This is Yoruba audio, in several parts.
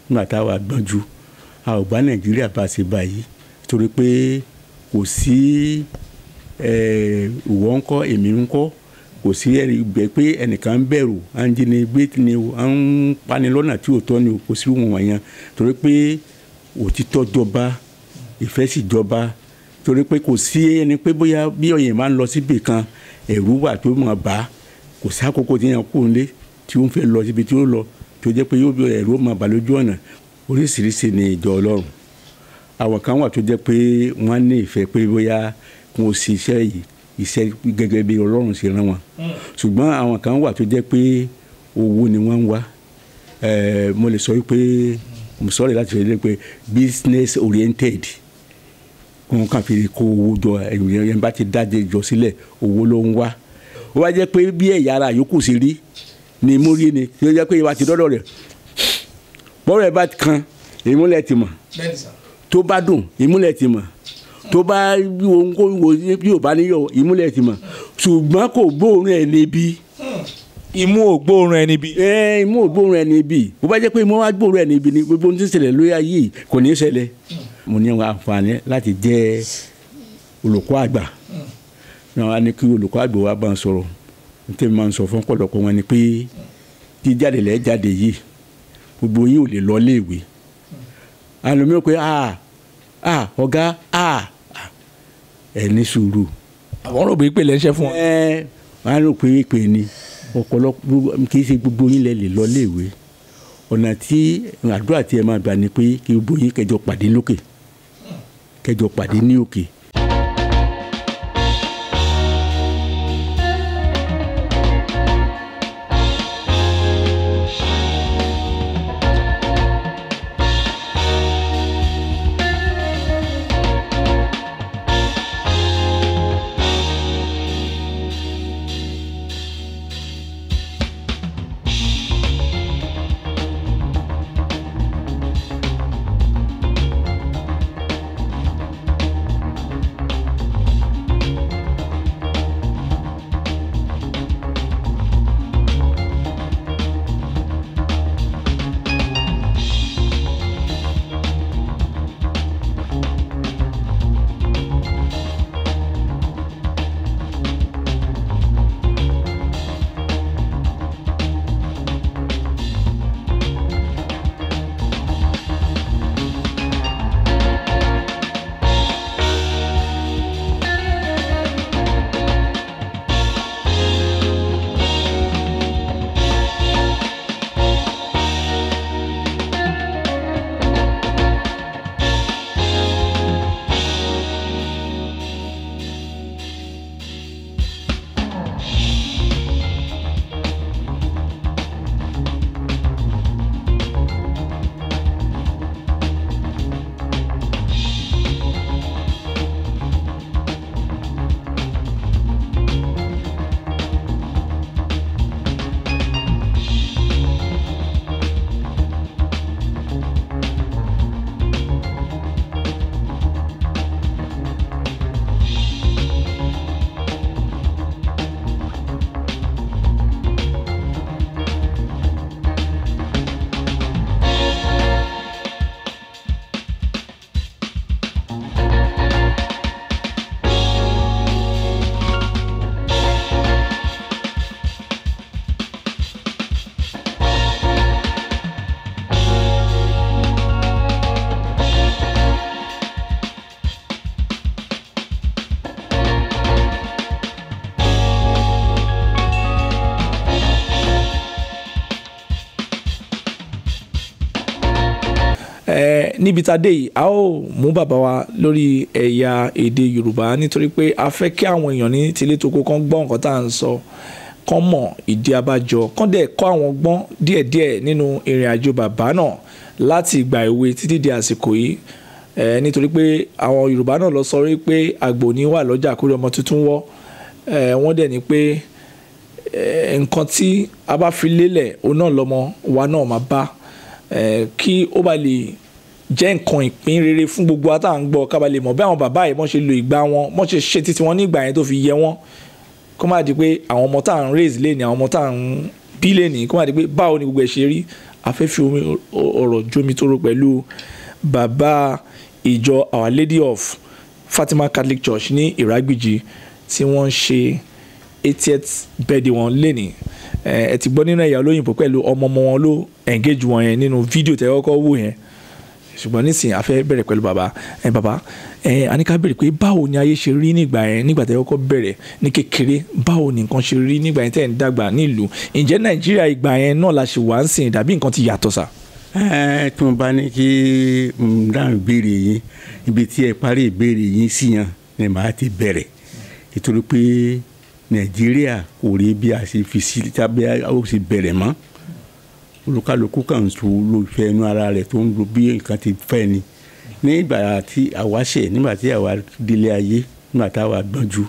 nígbà táwa gbọ́njú a ò bá Nàìjíríà bá ṣe báyìí torí pé kò sí ìwọ ńkọ́ èmi ńkọ́ kò sí gbẹ pé ẹnìkan ń bẹ̀rù à ń jíni gbé ni o à ń pani lọ́nà tí ò tọ́ ni o kò sí wọn wọ̀nyẹn torí pé òtítọ́ jọba ìfẹ́ sì jọba torí pé kò sí ẹni pé bóyá bí ọ̀yẹ̀ máa ń lọ síbì kan ẹ̀rù wà tó mọ̀ bá kò sí àkókò tí yẹn kú nílé tí ó ń fẹ́ lọ síbi tí ó lọ tó jẹ́ pé ẹ̀rù mọ̀ bá lójú ọ̀nà oríṣiríṣi ni ìjọ Ọlọ́run àwọn kan wà tó jẹ́ pé wọ́n ní ìfẹ́ pé bóyá wọn ò sí iṣẹ́ yìí iṣẹ́ gẹ́gẹ́ bí Ọlọ́run ṣe rán wọn ṣùgbọ́n àwọn kan wà tó jẹ́ pé owó ni wọ́n ń wá mo lè sọ wípé mo sọ̀rọ̀ láti fi lé pé business oriented wọn kàn fi kó owó jọ ẹ̀yìn bá ti dájẹ́ jọ sílẹ̀ owó ló ń wá ó wá jẹ́ pé bí ẹ̀yà ara yòókù sí rí ni mo rí ni tí ó jẹ́ pé ìwà ti dọ́dọ̀ rẹ̀ bọ́ọ̀rọ̀ ẹ̀ bá kan ìmúlẹ̀ ti mọ̀ tó bá dùn ìmúlẹ̀ ti mọ̀ tó bá bí ò bá níyọ̀ ìmúlẹ̀ ti mọ̀ ṣùgbọ́n kò gbóòórùn ẹ̀ níbi. Imú ò gbóòórùn ẹ̀ níbi. Imú ò gbóòórùn ẹ̀ níbi bó bá jẹ́ pé imú wá gbóòórùn ẹ̀ níbi ni gbogbo ohun tí ń ṣẹlẹ̀ lórí ayé yìí kò ní í ṣẹlẹ̀. Mo ní àǹfààní láti jẹ́ olùkọ́ àgbà náà wá ní kí olùkọ́ àgbà wa bá ń sọ̀rọ̀ nítorí máa ń sọ fún ọ̀pọ̀lọpọ̀ wọn ni pé jíjáde lẹ́ẹ̀ jáde yìí gbogbo yín ò lè lọ léèwé àlùmíọ́ pé ọ̀gá ẹ ní sùúrù. Àwọn rò pé ìpele ń ṣe fún wọn. Wọ́n á rò pé ìpè ni ọ̀pọ̀lọpọ̀ kì í ṣe gbogbo yín lẹ lè lọ léèwé ọ̀nà tí àdúrà tí ẹ máa gbà ni pé kí gbogbo yín kẹjọ pàdé lókè kẹjọ pàdé ní òkè. níbi tá a dé yìí a ó mú bàbá wa lórí ẹ̀yà èdè Yorùbá nítorí pé a fẹ́ kí àwọn èèyàn ní tilétoko kan gbọ́ nǹkan tá à ń sọ kán mọ̀ ìdí abájọ kán dẹ̀ kọ́ àwọn gbọ́n díẹ̀díẹ̀ nínú ìrìn àjò bàbá náà láti ìgbà èwe títí di àsìkò yìí nítorí pé àwọn Yorùbá náà lọ sọ pé àgbò ní wà lọ́jà kórè ọmọ tuntun wọ́ wọ́n dẹ̀ ní pé nǹkan tí a bá fi lélẹ̀ òun náà lọ́mọ wa náà máa bá kí ó bá lè jẹ́ nǹkan ìpín rere fún gbogbo wa tá à ń gbọ́ ká bá lè mọ̀ bí àwọn bàbá yìí wọ́n ṣe lo ìgbà wọn wọ́n ṣe ṣe títí wọn ní ìgbà yẹn tó fi yẹ wọ́n kó má di pé àwọn ọmọ tá à ń raise lé ní àwọn ọmọ tá à ń bí lé ní kó má di pé báwo ni gbogbo ẹ̀ ṣe rí a fẹ́ fi ọ̀rọ̀ jomi toro pẹ̀lú bàbá ìjọ Our Lady of Fatima Catholic Church ní Ìrágbìjí tí wọ́n ń ṣe 80th birthday wọn lénìí. Ẹ ti gbọ́ nínú ẹ̀yà olóyìnbó pẹ̀lú ọmọ wọn ló engage wọn yẹn nínú fídíò tẹ́ kọ́kọ́ wò yẹn. Ṣùgbọ́n nísìnyí a fẹ́ bẹ̀rẹ̀ pẹ̀lú bàbá. Bàbá a ní ká bẹ̀rẹ̀ pé báwo ni ayé ṣe rí nígbà yẹn, nígbà tẹ́ kọ́kọ́ bẹ̀rẹ̀ ní kékeré, báwo ni nǹkan ṣe rí nígbà yẹn tẹ́ ń dàgbà nílùú. Ǹjẹ́ Nàìjíríà ìgbà yẹn náà la ṣe wà ń sìn dàbí nǹkan ti yàtọ̀ sà? Tí mo bá ní kí n dáhùn ìbéèrè yín, ibi tí ẹ parí ìbéèrè yín sí yẹn ni màá ti bẹ̀rẹ̀. Nítorí pé Nàìjíríà kò rí bí a ṣe fi sí tàbí a ó sì bẹ̀rẹ̀ mọ́. Olúkálùkù kan tó ló fẹ́ inú ara rẹ̀ tó ń lo bí nǹkan ti fẹ́ ni. Nígbà tí àwa ṣẹ̀, nígbà tí àwa délé ayé, nígbà tí àwa gbọ́njú,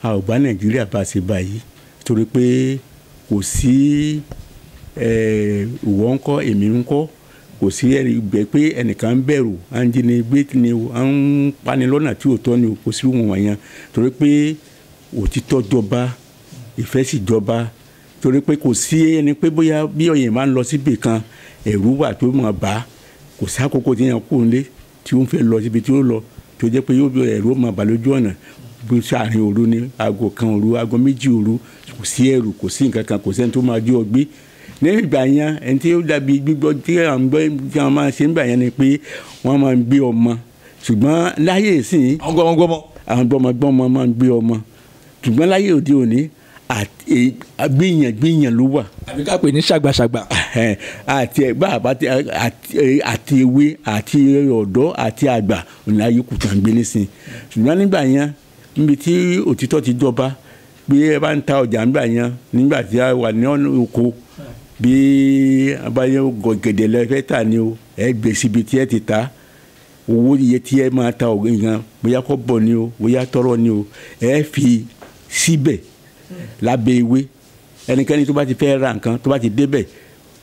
a ò bá Nàìjíríà bá ṣe báyìí. Nítorí pé kò sí ìwọ ń kọ́ èmi ń kọ́, kò sí ẹgbẹ́ pé ẹnìkan ń bẹ̀rù à ń jínigbé ni o, à ń pani lọ́nà tí ò tọ́ ni o, kò sí wọn wọ̀nyẹn. Torí pé òtítọ́ jọba, ìfẹ́ sì jọba. Torí pé kò sí ẹni pé bóyá bí ọ̀yẹ̀ máa ń lọ síbì kan ẹ̀rù wà tó máa bá, kò sí àkókò tí yẹn kú nílé tí ó ń fẹ́ lọ síbi tí ó lọ tó jẹ́ pé yóò bí ẹ̀rù máa bà lójú ọ̀nà bí sáàrin òru ni aago kan òru, aago méjì òru, kò sí ẹ̀rù, kò sí nǹkan kan, kò sẹ́ni tó máa jí ọ gbé. Ní ìgbà yẹn ẹni tí ó dàbí gbígbọ́ tí àwọn gbọ́ tí wọ́n máa ṣe nígbà yẹn ni pé wọ́n máa ń gbé ọmọ. Ṣùgbọ́n láyé ìsìn àwọn gbọ́mọgbọ́mọ máa ń gbé ọmọ. Ṣùgbọ́n láyé òde òní gbìyàn ló wà. Àbí ká pè ní ṣàgbàṣàgbà. Àti ẹ̀gbá àti ewé àti ọ̀dọ́ àti àgbà ní ayé kù tàn gbé nísìn. Ṣùgbọ́n nígbà yẹn níbi tí òtítọ́ ti jọba, bí ẹ bá ń ta ọjà nígbà yẹn, nígbà tí a wà ní ọ̀nà oko, bí abáyé gọ̀gẹ̀dẹ̀ lẹ fẹ́ tà ni o, ẹ gbé síbi tí ẹ ti ta owó iye tí ẹ máa ta ọ̀gbìn yẹn, bóyá kọ́bọ̀ ni o, bóyá tọ́rọ́ ni o, ẹ fi síbẹ̀ lábẹ́ ewé. Ẹnikẹ́ni tó bá ti fẹ́ ra nǹkan tó bá ti débẹ̀,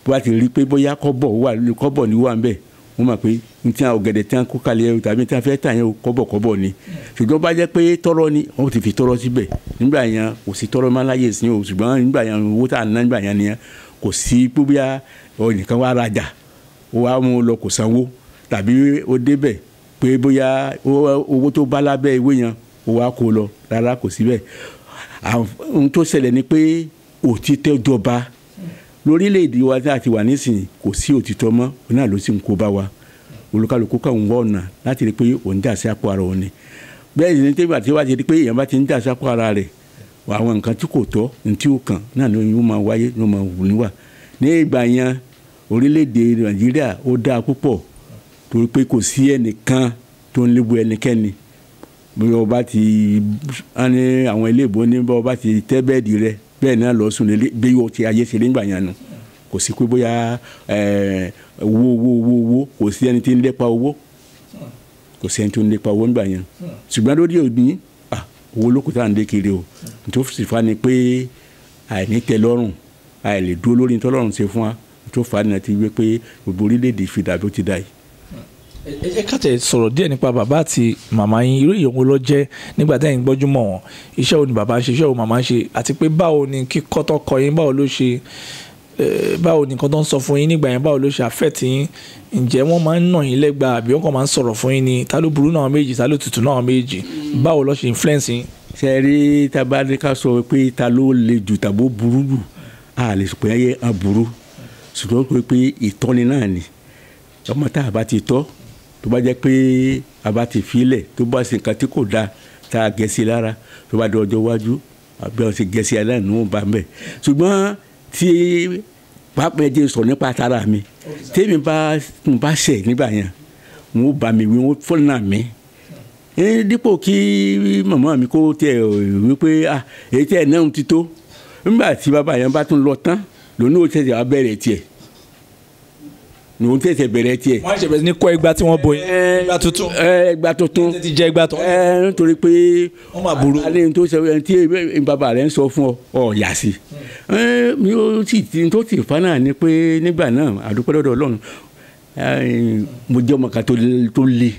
tó bá ti rí pé bóyá kọ́bọ̀ ni wà ń bẹ̀, wọ́n mọ̀ pé ní tí ọ̀gẹ̀dẹ̀ tí wọ́n kó kalẹ̀ ẹrù tàbí tí wọ́n fẹ́ tà yẹn kọ́bọ̀ ni. Ṣùgbọ́n bá jẹ́ pé tọ́rọ́ ni wọ́n ti fi tọ́rọ́ síbẹ̀. Nígbà yẹn kò sí tọ́rọ́ máa láyè sí o, ṣùgbọ́n nígbà yẹn owó tá à ń ná nígbà yẹn nìyẹn, kò sí pé bóyá ẹnìkan wá rajà ó wá mú un lọ kò sanwó, tàbí ó débẹ̀ pé bóyá owó tó bá lábẹ́ ewé yẹn ó wá kó lọ, rárá kò sí bẹ́ẹ̀. Ohun tó ṣẹlẹ̀ ni pé òtítọ́ jọba lórílẹ̀‐èdè wa tí a ti wà nísìnyí, kò sí òtítọ́ mọ́, òun náà ló sì ń kó bá wa. Olúkálùkù kan ń wọ ọ̀nà láti rí pé òun dà sí àpò ara òun ni. Bẹ́ẹ̀ ni nígbà tí wàá ti rí pé èèyàn bá ti ń dà sí àpò ara rẹ̀, àwọn nǹkan tí kò tọ́ ní tí ó kàn náà ló máa wáyé, ló máa wù níwà. Ní ìgbà yẹn orílẹ̀‐èdè Nàìjíríà ó dáa púpọ̀, torí pé kò sí ẹnìkan tó ń lébu ẹnikẹ́ni. Bí ọba ti ní àwọn ilé ìbò ní bọ́ọ̀ bá ti tẹ́ bẹ́ẹ̀dì rẹ bẹ́ẹ̀ náà lọ sùn lélẹ̀ bí yóò ti ayé ṣe nígbà yẹn nù. Kò sí pé bóyá owó kò sí ẹni tí ń lépa owó, kò sí ẹni tó ń lépa owó nígbà yẹn. Ṣùgbọ́n lórí òní owó ló kù tá à ń lé kiri o. Tó sì fa ni pé àìní tẹ́ lọ́rùn, àìlè dúró lórí ní tọ́lọ́run ṣe fún wa. Tó fa ni àti wí pé gbogbo orílẹ̀-èdè fi dàbí ó ti dà yìí. Ẹ jẹ́ ká tẹ̀ sọ̀rọ̀ díẹ̀ nípa bàbá àti màmá yín. Irú èèyàn wo ló jẹ́ nígbà tẹ́yìn gbọ́jú mọ̀ wọ́n? Iṣẹ́ wo ni bàbá ń ṣe, iṣẹ́ wo màmá ń ṣe, àti pé báwo ni kíkọ́ tó kọ́ yín, báwo ló ṣe báwo ni nǹkan tó ń sọ fún yín nígbà yẹn, báwo ló ṣe affect yín? Ǹjẹ́ wọ́n máa ń nà yín lẹ́gba àbí wọ́n kàn máa ń sọ̀rọ̀ fún yín ni? Ta ló burú náà méjì, ta ló tutù náà méjì? Báwo ló ṣe influence yín? Ṣé rí tábàdé ká sọ pé ta ló le jù tàbó burú jù, a lè sọ pé ẹ burú, ṣùgbọ́n pé ìtọ́ni náà ni. Ọmọ tá a bá ti tọ́, tó bá jẹ́ pé a bá ti filẹ̀, tó bá ṣe nǹkan tí kò dáa tá a gẹ̀ẹ́sì lára, tó bá di ọjọ́ iwájú àbí ọ̀sẹ̀ gẹ̀ẹ́sì aláìní bá ń bẹ̀. Ṣùgbọ́n tí pápá ẹ̀jẹ̀ sọ nípa tara mi, tèmi bá ṣẹ̀ nígbà yẹn, wọ́n bá mi wí, wọ́n fọ́nà mi. Dípò kí màmá mi kó tẹ̀ wípé èyí tẹ̀ náà ti tó, nígbà tí bàbá yẹn bá tún lọ tán lónìí ó tẹ̀sẹ̀ wá bẹ̀rẹ̀ tiẹ̀. Ní o tẹ̀sẹ̀ bẹ̀rẹ̀ tiẹ̀. Wọ́n ṣe bẹ̀rẹ̀ ní kọ́ ẹgbà tí wọ́n bọ̀ yín. Ẹgbà tuntun. Ẹgbà tuntun. Ẹ ti jẹ́ ẹgbà tán. Nítorí pé wọ́n máa burú. alẹ́ tó sọ tí bàbá rẹ̀ ń sọ fún ọ yà sí. Mi ò sì tó ti fa náà ni pé nígbà náà àdúpẹ́ lọ́dọ̀ Ọlọ́run mo jẹ́ ọmọ kan tó le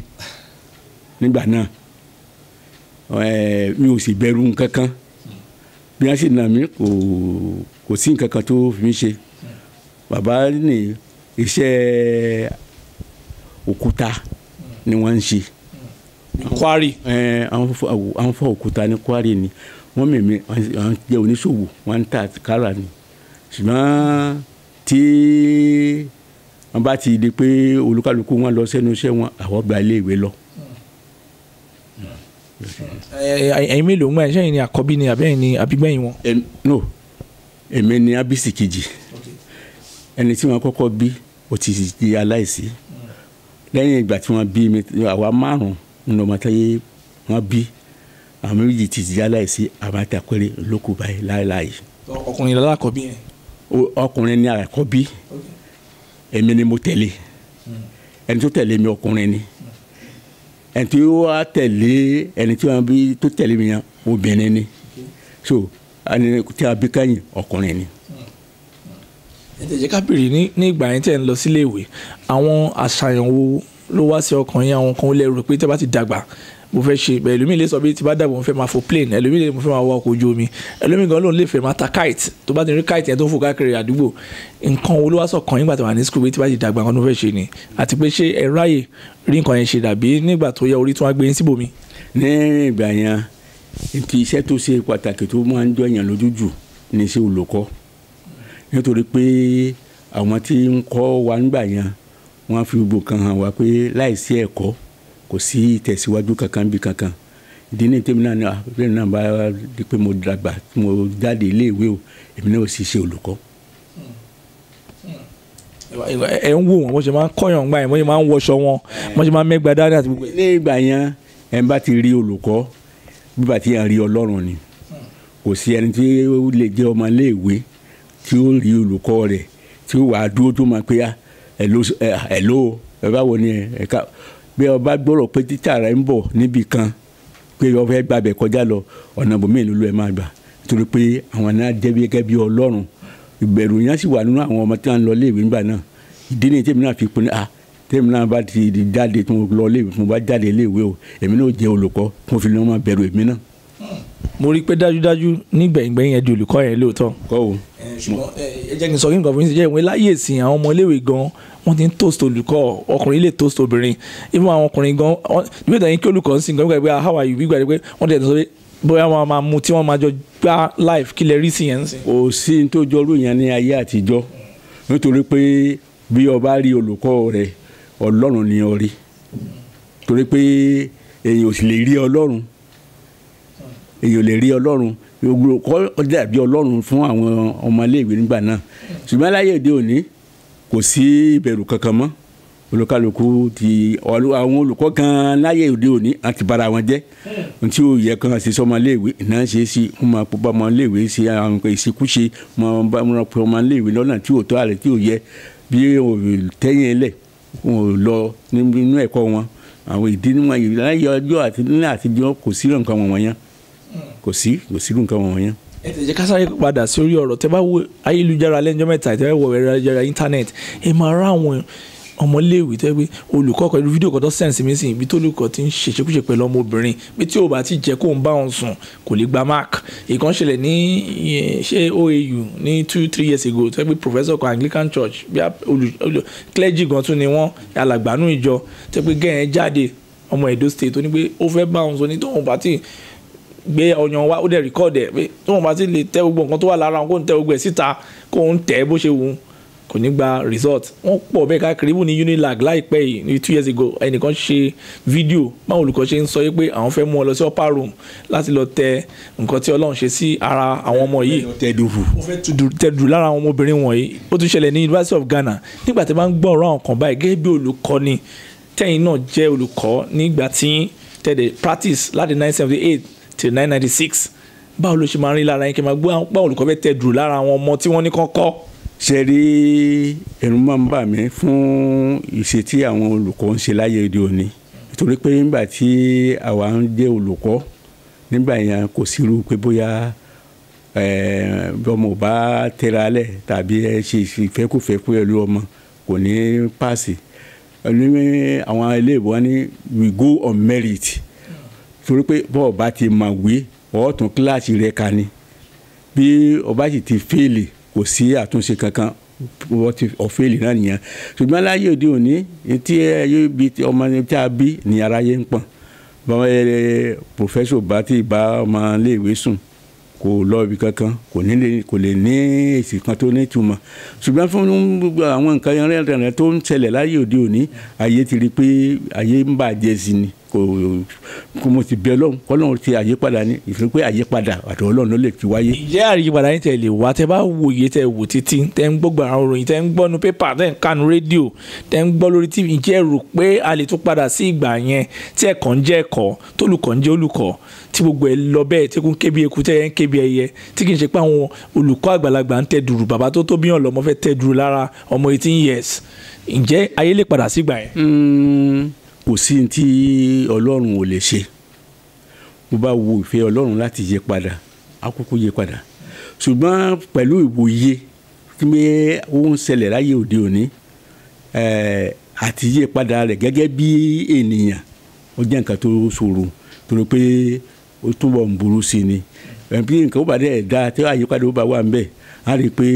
nígbà náà. Mi ò sì bẹ̀rù nǹkan kan. Bí wọ́n sì nà mí kò sí nǹkan kan tó fi mí ṣe. Bàbá ní iṣẹ́ òkúta ni wọ́n ń ṣe. Quarry. Àwọn fọ́ òkúta ní Quarry ni wọ́n mèmí àwọn jẹ́ oníṣòwò wọ́n ń tà kára ni ṣùgbọ́n tí wọ́n bá ti di pé olúkálùkù wọn lọ sẹ́nu iṣẹ́ wọn àwọn gba ilé ìwé lọ. Ẹ̀yin mélòó ń gbà ẹ̀ṣẹ́ yìí ni àkọ́bí ni àbẹ́yìn ni àbígbẹ̀yìn wọn. No, èmi ni abisi kejì ẹni tí wọ́n kọ́kọ́ bí ó ti di aláìsí lẹ́yìn ìgbà tí wọ́n bí mi àwa 5 nínú ọmọ táyé wọ́n bí àwọn méjì ti di aláìsí àwọn àtàkùrẹ́ lóko báyìí láéláé. Ọkùnrin lọ́la àkọ́bí yẹn. Ọkùnrin ni àkọ́bí èmi ni mo tẹ̀lé ẹni tó tẹ̀lé mi ọkùnrin ni ẹni tí ó wá tẹ̀lé ẹni tí wọ́n bí tó tẹ̀lé mi yẹn obìnrin ni so ẹni tí a bí kẹ́yìn ọkùnrin ni. Ẹ jẹ́ ká bèrè ní ìgbà yẹn tẹ́ ń lọ sílé ìwé àwọn àṣàyàn wo ló wá sí ọkàn yín àwọn kan ó lérò pé tẹ́ bá ti dàgbà mo fẹ́ ṣe bẹ́ẹ̀ ẹlòmíì lè sọ pé tí bá dàgbà mo fẹ́ máa fò plane ẹlòmíì lè mo fẹ́ máa wọ ọkọ̀ ojú omi ẹlòmíì gan ló lè fẹ́ máa ta kite tó bá ti rí kite yẹn tó ń fò káàkiri àdúgbò nǹkan wo ló wá sọ̀kan yín gbà tó wà ní school pé tí bá ti dàgbà kan ló fẹ́ ṣe ni àti pé ṣé ẹ ráyè rí nǹkan yẹn ṣe dàbí nígbà tó yẹ orí tí wọ́n gbé yín síbòmí. ní ìgbà yẹn ti iṣẹ́ tó ṣe pàtàkì tó máa ń jọyàn lójújù ní iṣẹ́ olùkọ́ nítorí pé àwọn tí ń kọ́ wa nígbà yẹn wọ́n fi gbogbo kan hàn wá pé láìsí ẹ̀kọ́ kò sí ìtẹ̀síwájú kankan bí kankan ìdí ní tèmi náà bá di pé mo dàgbà mo jáde iléèwé o èmi náà ò sì ṣe olùkọ́. ẹ ń wò wọn bó ṣe máa ń kọyàn gbà yẹn bó ṣe máa ń wọṣọ wọn bó ṣe máa ń mẹ́gbàá dání àti gbogbo ẹ̀. ní ìgbà yẹn ẹ̀ ń bá ti rí olùkọ́ bíbá tí yẹn rí Ọlọ́run ni kò sí ẹni tí ó lè jẹ́ ọmọ iléèwé tí ó rí olùkọ́ rẹ̀ tí ó wàá dúró tó máa pé ẹ̀ló ẹ báwo ni ẹ̀ka bí ọba gbọ́rọ̀ pé títà rẹ̀ ń bọ̀ níbì kan pé ó fẹ́ gbàbẹ̀ kọjá lọ ọ̀nà bòmíì ló ẹ̀ máa gbà torí pé àwọn náà jẹ́ gẹ́gẹ́ bí Ọlọ́run ìbẹ̀rù yẹn sì wà nínú àwọn ọmọ tí wọ́n ń lọ léèwé nígbà náà ìdí ni tèmi náà fi pinnu tèmi náà bá ti jáde tí mo lọ léèwé tí mo bá jáde léèwé o èmi náà jẹ́ olùkọ́ tí mo fi ní wọ́n máa bẹ̀rù èmi náà. mo rí i pé dájúdájú nígbẹ̀yìngbẹ̀yìn yẹn di olùkọ́ yẹn lóòótọ́. kọ́ o. ṣùgbọ́n ẹ jẹ́ kí n sọ kí n kàn fún yín sí jẹ́ ìwé láyé ìsìn àwọn ọmọ iléèwé gan wọ́n ti ń toast olùkọ́ ọkùnrin lè toast obìnrin ìfún àwọn ọkùnrin gan nígbà tó yín kí olùkọ́ ń sìn gan gbígbà how are you gbígbà pé wọ́n tẹ̀ sọ pé bóyá wọn máa mu tí wọ́n máa jọ gbá live kí lè rí sí yẹn. kò sí ní tó jọrú yẹn ní ayé àtijọ́ nítorí pé bí o bá rí olùkọ́ rẹ Ọlọ́run ni o rí torí pé èyàn ò sì lè rí Ọlọ́run èyàn ò lè rí Ọlọ́run olùkọ́ dàbí Ọlọ́run fún àwọn ọmọléèwé nígbà náà ṣùgbọ́n láyé òde òní kò sí ìbẹ̀rù kankan mọ́ olùkálùkù ti àwọn olùkọ́ kan láyé òde òní àti bara wọn jẹ́ tí ó yẹ kan ṣe sọmọléèwé náà ṣe é sí wọn máa pọ̀ ọmọléèwé ṣe àwọn ìṣekúṣe wọn bá wọn pọ̀ ọmọléèwé lọ́nà tí ò tó àrẹ tí ò yẹ bí ò tẹ́yìn ẹlẹ̀ wọn ò lọ nínú ẹ̀kọ́ wọn àwọn ìdí níwọ̀n yìí láyé ọjọ́ àti nílẹ̀ àtijọ́ kò sí nǹkan wọ̀nyẹn kò sí nǹkan wọ̀nyẹn. ẹ tẹ̀jẹ́ ká sáré padà sí orí ọ̀rọ̀ tẹ́ bá wo ayélujára lẹ́njọ́ mẹ́ta tẹ́ wọ ẹ̀rọ ayélujára íńtánẹ́ẹ̀tì ẹ máa rá àwọn ọmọléèwé tẹ́ pé olùkọ́ kan fídíò kan tó sẹ́ǹsì mi sìn ibi tó olùkọ́ ti ń ṣèṣekúṣe pẹ̀lú ọmọbìnrin bí tí ò bá ti jẹ́ kó ń bá òun sùn kò lè gba mark ìkan ṣẹlẹ̀ ní ṣé OAU ní 2-3 years ago tẹ́ pé professor kan Anglican Church bí clergy gan tún ni wọ́n alàgbànú ìjọ tẹ́ pé gẹ́yẹn jáde ọmọ Edo State ó ní pé ó fẹ́ bá òun sọ ní tóun bá ti gbé ọyàn wa ó dẹ̀ rìkọ́ọ̀dù ẹ̀ pé tóun bá ti lè tẹ gbogbo nǹkan tó wà lára wọn kó ń tẹ gbogbo ẹ̀ síta kó ń tẹ̀ bó ṣe wù ú kò ní gba result wọ́n pọ̀ bẹ́ẹ̀ káàkiri ibù ní Unilag láìpẹ́ yìí ní 2 years ago ẹnìkan ṣe fídíò báwọn olùkọ́ ṣe ń sọ pé àwọn fẹ́ mú ọ lọ sí upper room láti lọ tẹ nǹkan tí Ọlọ́run ṣe sí ara àwọn ọmọ yìí wọ́n fẹ́ tẹ̀dù lára àwọn ọmọbìnrin wọ̀nyí ó tún ṣẹlẹ̀ ní University of Ghana nígbà tí wọ́n bá ń gbọ́ ọ̀rọ̀ àwọn kan báyìí gẹ́gẹ́ bí olùkọ́ni tẹ́yìn náà jẹ́ olùkọ́ nígbà tí tẹ̀dẹ̀ practice láti 1978 till 1996 báwo ló ṣe máa ń rí lára yín kí n máa gbọ́ báwo olùkọ́ fẹ́ tẹ̀dù lára àwọn ọmọ tí wọ́n ní kọ́kọ́. ṣe rí ẹ̀rù máa ń bà mí fún ìṣe tí àwọn olùkọ́ ń ṣe láyé òde òní nítorí pé nígbà tí àwa ń jẹ́ olùkọ́ nígbà yẹn kò sí irú pé bóyá ọmọ ò bá tẹra alẹ̀ tàbí ẹ ṣe ìfẹ́kùfẹ́ pẹ̀lú ọmọ kò ní páàsì ní àwọn iléèwé wọn ní we go on merit torí pé bọ́ọ̀ bá ti máa wé ọ̀ọ́tún kíláàsì rẹ̀ ká ni bí ọba sì ti fèèlì kò sí àtúnṣe kankan wọ́n ti ọ̀fẹ́lì náà nìyẹn. Ṣùgbọ́n láyé òde òní tí ọmọ tí a bí ní aráyé ń pọ̀n báwọn pòfẹ́sọ̀ bá ti bá ọmọ iléèwé sùn kò lọ ibi kankan kò lè ní èsì kan tó ní ìtumọ̀. Ṣùgbọ́n fún gbogbo àwọn nǹkan rẹ̀ tó ń ṣẹlẹ̀ láyé òde òní ayé ti rí pé ayé ń bàjẹ́ sí ni kò mo ti bẹ Ọlọ́run k'Ọlọ́run ti àyípadà ní ìfẹ́ pé àyípadà àti Ọlọ́run ló lè fi wáyé. Ǹjẹ́ àyípadà yín tẹ̀ lè wá tẹ́ bá wòye tẹ́ wò títí tẹ́ ń gbọ́gbọ́ àwọn òròyìn tẹ́ ń gbọ́ nu pépà tẹ́ ń kanu rédíò tẹ́ ń gbọ́ lórí TV ǹjẹ́ rò pé a lè tún padà sí ìgbà yẹn tí ẹ̀kọ́ ń jẹ́ ẹ̀kọ́ tólùkọ́ ń jẹ́ olùkọ́ tí gbogbo ẹ̀ lọ bẹ́ẹ̀ tí kò ń ké bí eku tẹ́ ń ké bí ẹyẹ tí kì í ṣe pé àwọn olùkọ́ àgbàlagbà ń tẹ dùrù bàbá tó bí yàn lọ́mọ fẹ́ tẹ dùrù lára ọmọ 18 years ǹjẹ́ ayé lè padà sí ìgbà yẹn? Kò sí tí Ọlọ́run ò lè ṣe bó bá wo ìfẹ́ Ọlọ́run láti yí padà àkókò yí padà. Ṣùgbọ́n pẹ̀lú ìwòye tí ó ń ṣẹlẹ̀ láyé òde òní àti yí padà rẹ̀ gẹ́gẹ́ bí ènìyàn ó jẹ́ nǹkan tó ṣòro torí pé ó túbọ̀ ń burú sí ni. Bí nǹkan ó bá dẹ̀ dá tí àyípadà ó bá wà ń bẹ̀ á rí i pé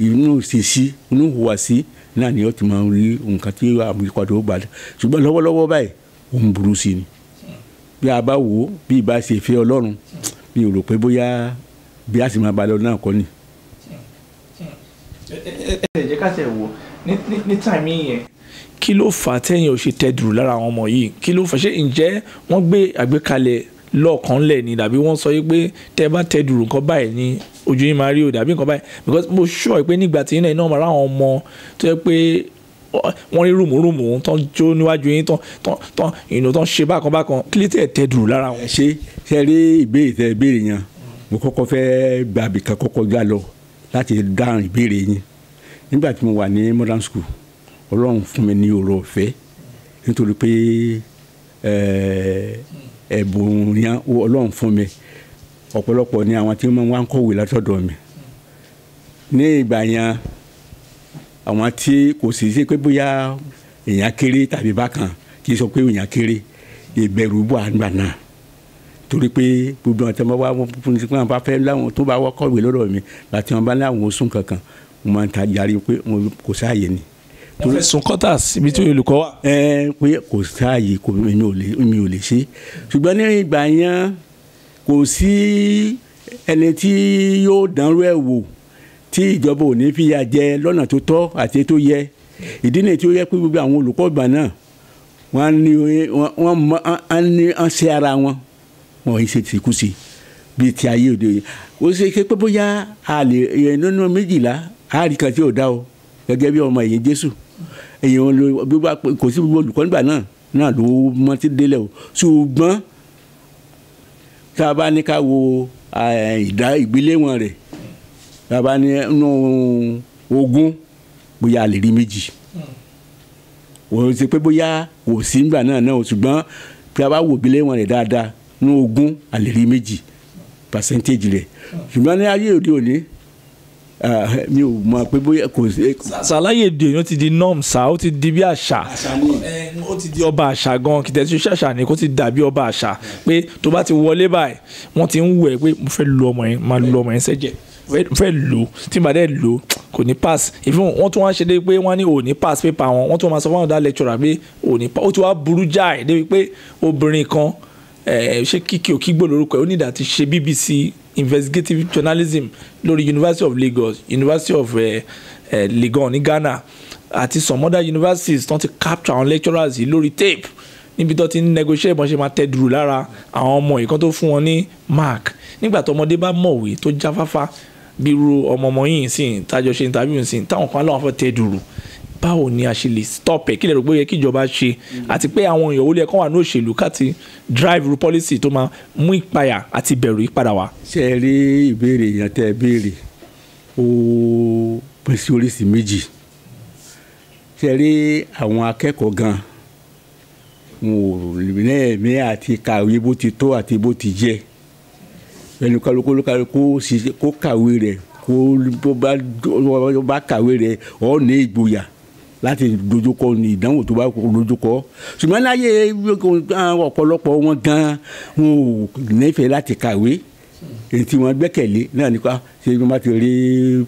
inú ìṣesí inú ìhùwàsí náà ni ó ti máa ń rí nǹkan tí àyípadà ó bá dá. Ṣùgbọ́n lọ́wọ́lọ́wọ́ báyìí ó ń burú sí ni. Bí a bá wò ó bí ìbá ṣe fẹ́ Ọlọ́run mi ò rò pé bóyá bí a sì máa bá lọ náà kọ́ ni. ẹ jẹ́ ká tẹ̀ wò ní táìmì yẹn kí ló fà á tẹ́yìn ò ṣe tẹ dùrù lára àwọn ọmọ yìí kí ló fà ṣé ǹjẹ́ wọ́n gbé àgbékalẹ̀ lọ́ọ̀kan lẹ̀ ni dàbí wọ́n sọ pé tẹ́ bá tẹ dùrù nǹkan báyìí ní ojú yín máa rí o dàbí nǹkan báyìí because mo sure pé nígbà tí iná máa ráwọn ọmọ tó yẹ pé wọ́n rí rùmùrùmù tán jó níwájú yín tán ṣe bákan kí ló tẹ dùrù lára wọn. ṣe rí ìbéèrè tẹ ìbéèrè yẹn mo kọ́kọ́ fẹ́ gbàbí kan kọ́kọ́ gbà lọ láti dáhùn ìbéèrè yín nígbà tí mo wà ní modern school Ọlọ́run fún mi ní oore ọ̀fẹ́ nítorí pé ẹ̀bùn yẹn Ọlọ́run fún mi ọ̀pọ̀lọpọ̀ ni àwọn tí wọ́n wá ń kọ̀wé látọ̀dọ̀ mi ní ìgbà yẹn àwọn tí kò sì ṣe pé bóyá èèyàn kéré tàbí bákan kì í sọ pé èèyàn kéré ìbẹ̀rù bọ̀ àgbà náà torí pé gbogbo àwọn tí wọ́n wá fún mi wọ́n bá fẹ́ láwọn tó bá wọ́ kọ̀wé lọ́dọ̀ mi láti wọn bá láwọn oṣù kankan mo máa ń ta yarí pé kò sáàyè ni. wọ́n fẹ́ sun kọ́tà síbi tí olùkọ́ wà. pé kò sáàyè mi ò lè ṣe ṣùgbọ́n ní ìgbà yẹn kò sí ẹni tí yóò dánrú ẹ̀ wò tí ìjọba ò ní fi ya jẹ lọ́nà tó tọ́ àti tó yẹ ìdí nìyí tí ó yẹ pé gbogbo àwọn olùkọ́ ìgbà náà wọ́n ṣe ara wọn wọ́n ṣe tìkúsì bíi ti ayé òde yìí ó ṣe pé bóyá a lè nínú 12 a rí kan tí ò dá o gẹ́gẹ́ bí ọmọ ẹ̀yìn Jésù èèyàn kò sí gbogbo olùkọ́ nígbà náà ló mọ́ tí délẹ̀ o ṣùgbọ́n tá a bá ní ká wo ìgbéléwọ̀n rẹ̀ tá a bá ní nínú 20 bóyá a lè rí 2 ó ṣe pé bóyá kò sí nígbà náà ṣùgbọ́n tí a bá wo ìgbéléwọ̀n rẹ̀ dáadáa nínú 20 a lè rí 2 percentage rẹ̀ ṣùgbọ́n ní ayé òde òní mi ò mọ̀ pé bóyá kò sí. ṣàlàyé èdè yẹn ti di norm ó ti di bí àṣà ó ti di ọba àṣà gan kìtẹ́ tí ṣàṣà ni kò ti dàbí ọba àṣà pé tó bá ti wọlé báyìí wọ́n ti ń wù ẹ́ pé mo fẹ́ lu ọmọ yẹn máa lu ọmọ yẹn sẹ́jẹ̀ mo fẹ́ lò tí màá dẹ́ lò kò ní pass ìfún wọ́n tún wá ṣe dé pé wọ́n ní ò ní pass paper wọn wọ́n tún máa sọ fún àwọn ọ̀dà lecturer pé ò ní pass ó ti wá burú jáì débi pé obìnrin kan ṣé Kíkì Òkígbò lórúkọ ẹ̀ ó nídà ti ṣe BBC investigative journalism lórí University of Lagos University of Legon ní Ghana àti some other universities tó ti capture àwọn lecturers yìí lórí tape níbi tó ti ń negotiate bọ́n ṣe máa tẹ dùrù lára àwọn ọmọ yìí kan tó fún wọn ní mark nígbà tó ọmọdé bá mọ̀wé tó jáfáfá bí irú ọmọ yìí sìn tájọ ṣe interview sìn táwọn kan láwọn fẹ́ tẹ dùrù báwo ni a ṣe lè stop ẹ kí lè rò pé ó yẹ kí ìjọba ṣe àti pé àwọn èèyàn olè kan wà ní òṣèlú káti drive ru policy tó máa mú ìpayà àti bẹ̀rù ìpadà wá. ṣe é rí ìbéèrè yẹn tẹ́ ẹ béèrè ó pín sí oríṣìí méjì ṣe é rí àwọn akẹ́kọ̀ọ́ gan wọn ò lẹ́ẹ̀mí àti kàwé bó ti tó àti bó ti jẹ́ ẹnu kálukú kó kàwé rẹ̀ kó bá kàwé rẹ̀ ọ̀ ní ìgboyà láti dojúkọ ní ìdánwò tó bá dojúkọ ṣùgbọ́n láyé ọ̀pọ̀lọpọ̀ wọn gan wọn ò nífẹ̀ẹ́ láti kàwé èyí tí wọ́n gbẹ́kẹ̀lé náà nípa ṣé wọ́n bá ti rí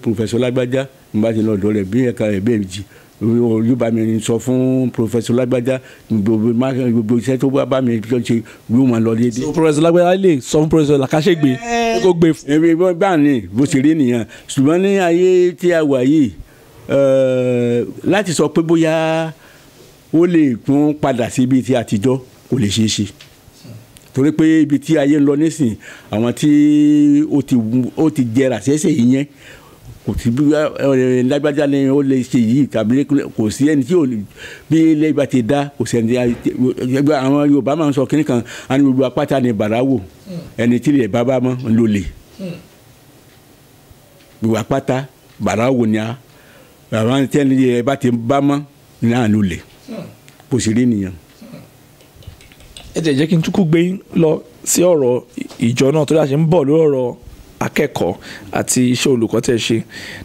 pòfẹ́sọ̀ lágbájá wọ́n bá ti lọ ọ̀dọ̀ rẹ̀ bí ẹ̀ka rẹ̀ bẹ́ẹ̀ jì yóò bá mi sọ fún pòfẹ́sọ̀ lágbájá gbogbo iṣẹ́ tó bá mi ṣe yóò máa lọ déédéé. pòfẹ́sọ̀ lágbájá lè sọ fún pòfẹ́sọ̀ làkàṣègbè kó gbé fún. èmi bá ní bó ṣe rí nìyẹn ṣùgbọ́n ní ayé tí a wà yìí láti sọ pé bóyá ó lè tún padà sí ibi tí àtijọ́ kò lè ṣeé ṣe torí pé ibi tí ayé ń lọ nísìn àwọn tí ó ti jẹrà sẹ́sẹ̀ yìí yẹn kò sí bí lágbájá ni ó lè ṣe yìí tàbí kò sí ẹni tí ò lè bí ilé ìbá ti dá kò sí ẹni àwọn Yorùbá máa ń sọ kínní kan àni gbogbo apáta ni bàráwò ẹni tí ilẹ̀ bá mọ́ ló lè gbogbo apáta bàráwò ni àwọn tí ẹni ilẹ̀ bá ti bá mọ́ náà ló lè kò sí rí nìyẹn. ẹ jẹ́ kí n tún kú gbé lọ sí ọ̀rọ̀ ìjọ náà tó dáa ṣe ń bọ̀ lórí ọ̀rọ̀ akẹ́kọ̀ọ́ àti iṣẹ́ olùkọ́ tẹ̀ ṣe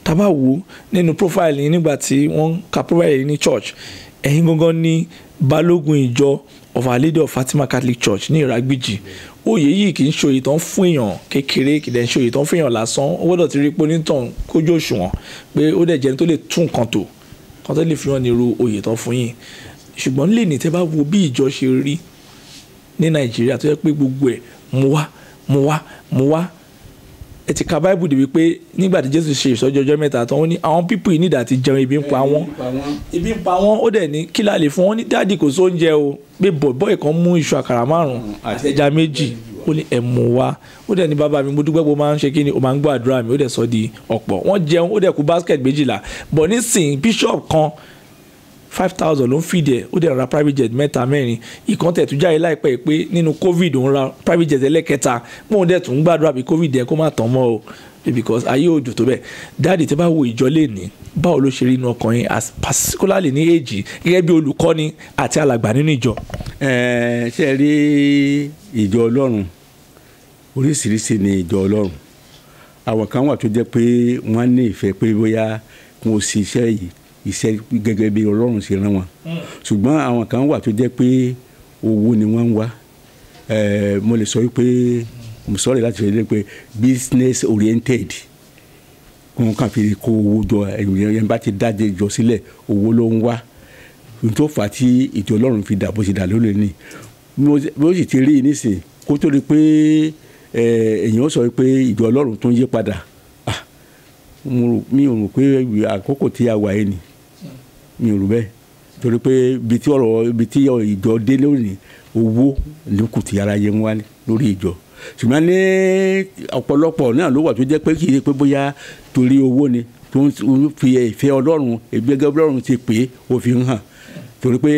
tá bá wò nínú profile yìí nígbà tí wọ́n ka profile yìí ní church ẹ̀yin gangan ní balógun ìjọ of Our Lady of Fatima Catholic Church ní Ìrágbìjí oyè yìí kì í ṣe oyè tó ń fún èèyàn kékeré kì í dẹ̀ ṣe oyè tó ń fún èèyàn lásán ó gbọ́dọ̀ ti rí pé onítàn kójú òṣùwọ̀n pé ó dẹ̀ jẹ́ni tó lè tún nǹkan tò kan tó lè fi hàn ní irú oyè tó fún yín ṣùgbọ́n lè ní tẹ́ bá wo bí ìjọ ṣe rí ní Nàìjíríà tó yẹ pé gbogbo ẹ̀ mo wá ẹ ti ka Bible débi pé nígbà tí Jésù ṣe ìsọjí ọjọ́ mẹ́ta tán ó ní àwọn pípù yìí nídà ti jẹun ebi ń pa wọ́n ó dẹ̀ ní kí la lè fún wọn ní dáàdì kò sóúnjẹ o pé bọ̀bọ́ ìkan mú iṣu àkàrà 5 àti ẹja 2 ó ní ẹ mú wá ó dẹ̀ ní bàbá mi mo dúpẹ́ pé ó máa ń ṣe kí ni ó máa ń gbọ́ àdúrà mi ó dẹ̀ sọ di ọ̀pọ̀ wọ́n jẹun ó dẹ̀ kú basket 12 bọ̀ nísìnyí bishop kan 5,000 ló ń fìdí ẹ̀ ó dẹ̀ ra private jet 3-4 ìkan tẹ̀ tún jáde láìpẹ́ pé nínú covid òun ra private jet ẹlẹ́kẹta mọ́ òun dẹ̀ tún gbàdúrà bí covid ẹ̀ kó má tán mọ́ o because ayé òjò tó bẹ́ẹ̀ dáàdì tẹ́ bá wo ìjọ lè ní báwo ló ṣe rí inú ọkàn yín as particularly ní èjì gẹ́gẹ́ bí olùkọ́ni àti alàgbà nínú ìjọ. ṣe rí ìjọ Ọlọ́run oríṣiríṣi ni ìjọ Ọlọ́run àwọn kan wà tó jẹ́ pé wọ́n ní ìfẹ́ pé bóyá wọn ò sí iṣẹ́ yìí iṣẹ́ gẹ́gẹ́ bí Ọlọ́run ṣe rán wọn ṣùgbọ́n àwọn kan wà tó jẹ́ pé owó ni wọ́n ń wá mo lè sọ wípé mo sọ̀rọ̀ láti fi lé pé business oriented wọn kàn fi kó owó jọ ẹ̀yìn bá ti dájẹ́ jọ sílẹ̀ owó ló ń wá tó fà á tí ìjọ Ọlọ́run fi dà bó ṣe dà lónìí ni bó sì ti rí i nísìnyí kó tó rí pé èèyàn sọ pé ìjọ Ọlọ́run tó ń yí padà mi ò rò pé àkókò tí a wà yìí ni mi ò rò bẹ́ẹ̀ torí pé ibi tí ìjọ dé lónìí owó ló kù tí ara yẹn ń wá lórí ìjọ ṣùgbọ́n ní ọ̀pọ̀lọpọ̀ náà ló wà tó jẹ́ pé kì í ṣe pé bóyá torí owó ni tó ń fi ìfẹ́ Ọlọ́run ìgbẹ́gẹ́ Ọlọ́run ti pè é ó fi ń hàn torí pé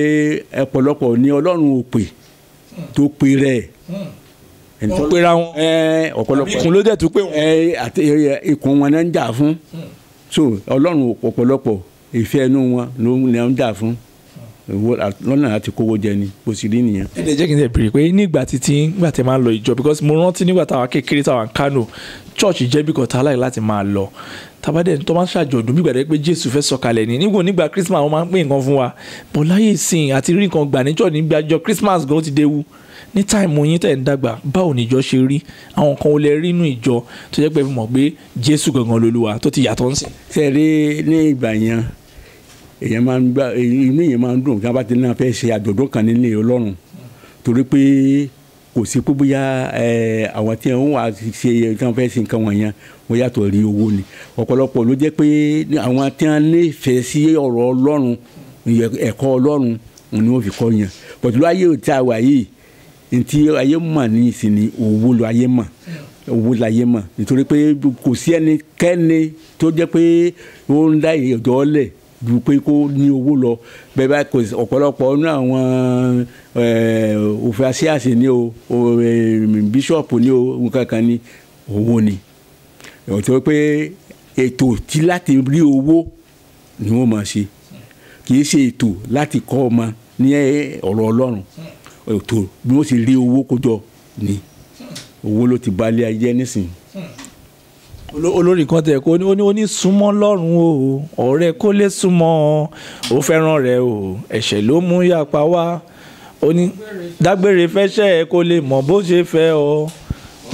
ọ̀pọ̀lọpọ̀ ní Ọlọ́run ò pè tó pè rẹ̀ wọ́n pera wọn ọ̀pọ̀lọpọ̀ ikùn ló dẹ̀ tún pé wọn. àti ikùn wọn náà ń jà fún so Ọlọ́run ọ̀pọ̀lọpọ̀ ìfẹ́ inú wọn ló ń jà fún lọ́nà láti kówó jẹ ni bó sì rí nìyẹn. ẹ jẹ́ kí n tẹ̀ bèrè pé nígbà tẹ́ máa ń lọ ìjọ because mo rántí nígbà táwa kékeré táwa ń Kánò church jẹ́ bí kò tá láì láti máa lọ tabadẹ tó máa ń ṣàjọ̀dún bí gbàdé pé Jésù fẹ́ sọ̀kalẹ̀ ní nígbà Christmas wọ́n máa ń pín nǹkan fún wa bọ̀ láyé ìsìn àti rí nǹkan gbà níjọ́ nígbà àjọ Christmas gan ti déwu ní táìmù yín tẹ̀ ń dàgbà báwo ni ìjọ ṣe rí àwọn kan ò lè rí inú ìjọ tó jẹ́ pé fi mọ̀ pé Jésù gangan lolúwa tó ti yàtọ̀ ń sìn. ṣe rí ní ìgbà yẹn èèyàn máa ń gbà inú èèyàn máa ń dùn kí wọ́n bá ti náà fẹ́ ṣe àjọ̀dún kan nílé Ọlọ́run torí pé kò sí pé bóyá àwọn tí wọ́n wà ṣe tí wọ́n fẹ́ ṣe nǹkan wọ̀nyẹn wọ́n yàtọ̀ rí owó ni ọ̀pọ̀lọpọ̀ ló jẹ́ pé àwọn tí wọ́n nífẹ̀ẹ́ sí ọ̀rọ̀ Ọlọ́run ẹ̀kọ́ Ọlọ́run ni wọ́n fi kọ́ yẹn pọ̀tùlú ayé tí a wà yìí ntí ayé mọ̀ ní ìsìn ní owó ló ayé mọ̀ owó la ayé mọ̀ nítorí pé kò sí ẹnikẹ́ni tó jẹ́ pé ó ń dá ìjọ lẹ̀ ju pé kó ní owó lọ bẹ́ẹ̀ bá kò ọ̀pọ̀lọpọ̀ ní àwọn òfin aṣíàṣì ní o bíṣọ̀pù ní o nǹkan kan ní owó ni nítorí pé ètò tí láti rí owó ni wọ́n máa ṣe kì í ṣe ètò láti kọ́ ọmọ ní ọ̀rọ̀ Ọlọ́run ètò bí wọ́n sì rí owó kójọ ni owó ló ti balẹ̀ ayé nísìnyí. olórí kan tẹ̀ kó ní súnmọ́ lọ́rùn o ọ̀rẹ́ kó lè súnmọ́ ó fẹ́ràn rẹ̀ o ẹ̀ṣẹ̀ ló mú yapa wá ó ní dágbére fẹ́ṣẹ̀ kó lè mọ̀ bó ṣe fẹ́ ọ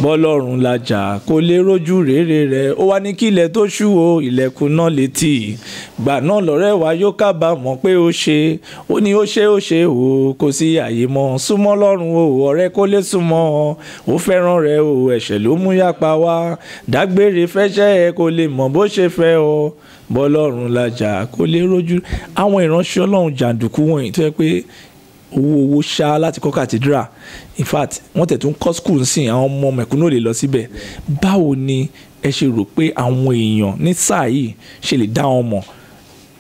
bọ́lọ́run lajà kó lè rójú rere rẹ̀ ó wá ní kí ilẹ̀ tó ṣú o ilẹ̀kùn náà létí gbà náà lọ́rẹ́ wa yóò kábàámọ̀ pé ó ṣe ó ní ó ṣe o kò sí àyè mọ́ súnmọ́ lọ́rùn o ọ̀rẹ́ kó lè súnmọ́ ó fẹ́ràn rẹ̀ o ẹ̀ṣẹ̀ ló mú yapa wá dágbére fẹ́ṣẹ́ ẹ kó lè mọ̀ bó ṣe fẹ́ ọ bọ́lọ́run lajà kó lè rójú. àwọn ìránṣẹ́ Ọlọ́run jàǹdùkú wọ̀nyí tó yẹ pé owó ṣá láti kọ́ cathedral in fact wọ́n tẹ̀ tún kọ́ school sí àwọn ọmọ mẹ̀kúnnù lè lọ síbẹ̀. báwo ni ẹ ṣe rò pé àwọn èèyàn ní sáà yìí ṣe lè dá wọn mọ̀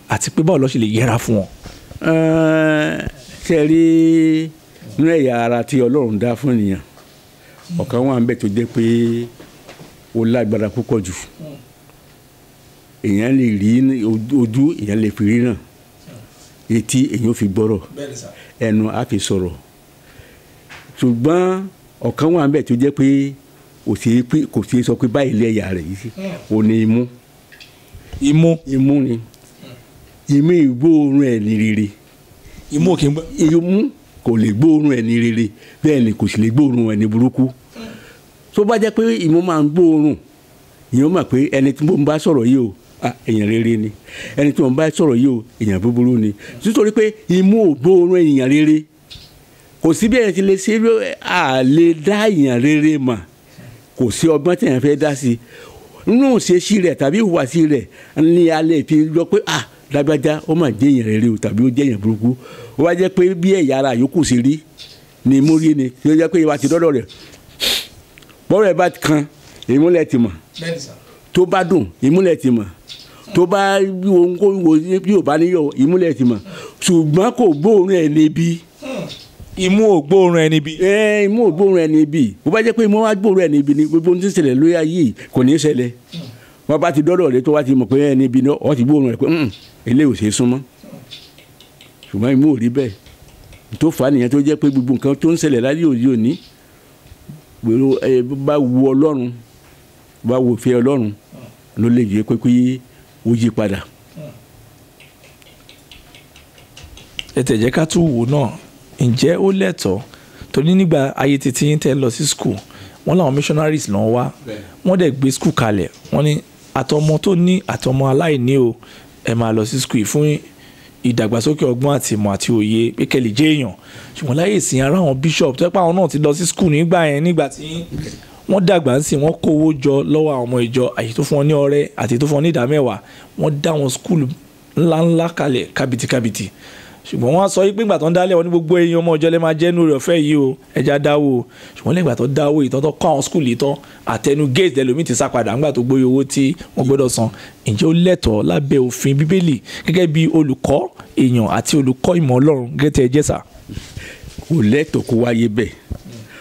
àti pé báwo ló ṣe lè yẹra fún wọn. ṣe rí inú ẹ̀yà ara tí Ọlọ́run dá fún ènìyàn ọ̀kan wà ń bẹ tó jẹ́ pé ó lágbára púpọ̀ jù èèyàn lè rí ojú èèyàn lè fi ríran etí èèyàn ò fi gbọ́rọ̀ ẹnu á fi sọ̀rọ̀ ṣùgbọ́n ọ̀kan wà ń bẹ tó jẹ́ pé kò sí sọ pé báyìí lé ẹ̀yà rẹ̀ yìí ò ní imú ni imú ìgbóòórùn ẹ̀ ní rere imú kì í gbọ́. imú kò lè gbóòórùn ẹ̀ ní rere bẹ́ẹ̀ ni kò sì lè gbóòórùn ẹ̀ ní burúkú tó bá jẹ́ pé imú máa ń gbóòórùn èèyàn mọ̀ pé ẹni tí mo bá sọ̀rọ̀ yìí o èèyàn rere ni ẹni tí mo bá sọ̀rọ̀ yìí o èèyàn búburú ni nítorí pé imú ò gbóòórùn èèyàn rere kò sí bí ẹni tí lè ṣe lè dá èèyàn rere mà kò sí ọgbọ́n tí èèyàn fẹ́ dá sí nínú ìṣesí rẹ̀ tàbí ìhùwàsí rẹ̀ ni a lè fi lọ pé lágbájá ó mà jẹ́ èèyàn rere o tàbí ó jẹ́ èèyàn burúkú ó wá jẹ́ pé bí ẹ̀yà ara yòókù sí rí ni mo rí ni tí ó jẹ́ pé ìwà ti dọ́dọ̀ rẹ̀ bọ́rọ̀ ẹ̀ bá kan ìmúlẹ̀ ti mọ̀ tó bá dùn ìmúlẹ̀ ti mọ̀ tó bá wo bí ò bá níyọ̀ ìmúlẹ̀ ti mọ̀ ṣùgbọ́n kò gbóòórùn ẹ̀ níbi. imú ò gbóòórùn ẹ̀ níbi. imú ò gbóòórùn ẹ̀ níbi bó bá jẹ́ pé imú wá gbóòórùn ẹ̀ níbi ni gbogbo ohun tí ń ṣẹlẹ̀ lórí ayé kò ní í ṣẹlẹ̀ wọ́n bá ti dọ́dọ̀ rẹ̀ tó wá ti mọ̀ pé ẹ̀ níbi náà wọ́n ti gbóòórùn rẹ̀ pé eléyìí ò ṣe é súnmọ́ ṣùgbọ́n imú ò rí bẹ́ẹ̀ tó fà á nìyẹn tó jẹ́ pé gbogbo nǹkan tó ń ṣẹlẹ̀ láyé òde òní bá wu Ọlọ́run bá wo fẹ́ Ọlọ́run ló lè yẹ pé ó yí padà. ẹ tẹ̀ jẹ́ ká tún wò náà ǹjẹ́ ó lẹ́tọ̀ọ́ torí nígbà ayé títí yín tẹ́ lọ sí school wọ́n làwọn missionaries lọ́n wá wọ́n dẹ̀ gbé school kalẹ̀ wọ́n ní àtọmọ tó ní àtọmọ aláìní o ẹ máa lọ sí school fún ìdàgbàsókè ọgbọ́n àti ìmọ̀ àti òye pé kẹ́ lè jẹ́ èèyàn ṣùgbọ́n láyé ìsìn ara àwọn bishop tó yẹ pé àwọn náà ti lọ sí school nígbà yẹn nígbà tí wọ́n dàgbà ń sìn wọ́n kó owó jọ lọ́wọ́ àwọn ọmọ ìjọ àyè tó fún wọn ní ọrẹ àti tó fún wọn ní ìdámẹ́wàá wọ́n dá wọn school ńláńlá kalẹ̀ kábìtìkábìtì ṣùgbọ́n wọ́n á sọ pé ìgbà tó ń dálẹ̀ wọn ní gbogbo èèyàn ọmọ ìjọ lè máa jẹ́ nínú rẹ̀ ọ̀fẹ́ yìí o ẹja dáwó o ṣùgbọ́n lẹ́yìn ìgbà tó dáwó ìtọ́ tó kọ́ àwọn school yìí tán àtẹnu gate ẹlòmíì ti sá padà ńgbà tó gbóyè owó tí wọ́n gbọ́dọ̀ san ǹjẹ́ ó lẹ́tọ̀ọ́ lábẹ́ òfin bíbélì gẹ́gẹ́ bí olùkọ́ èèyàn àti olùkọ́ ìmọ̀ Ọlọ́run gẹ́gẹ́ tí ẹ jẹ́ sà. kò lẹ́tọ̀ọ́ kó wáyé bẹ́ẹ̀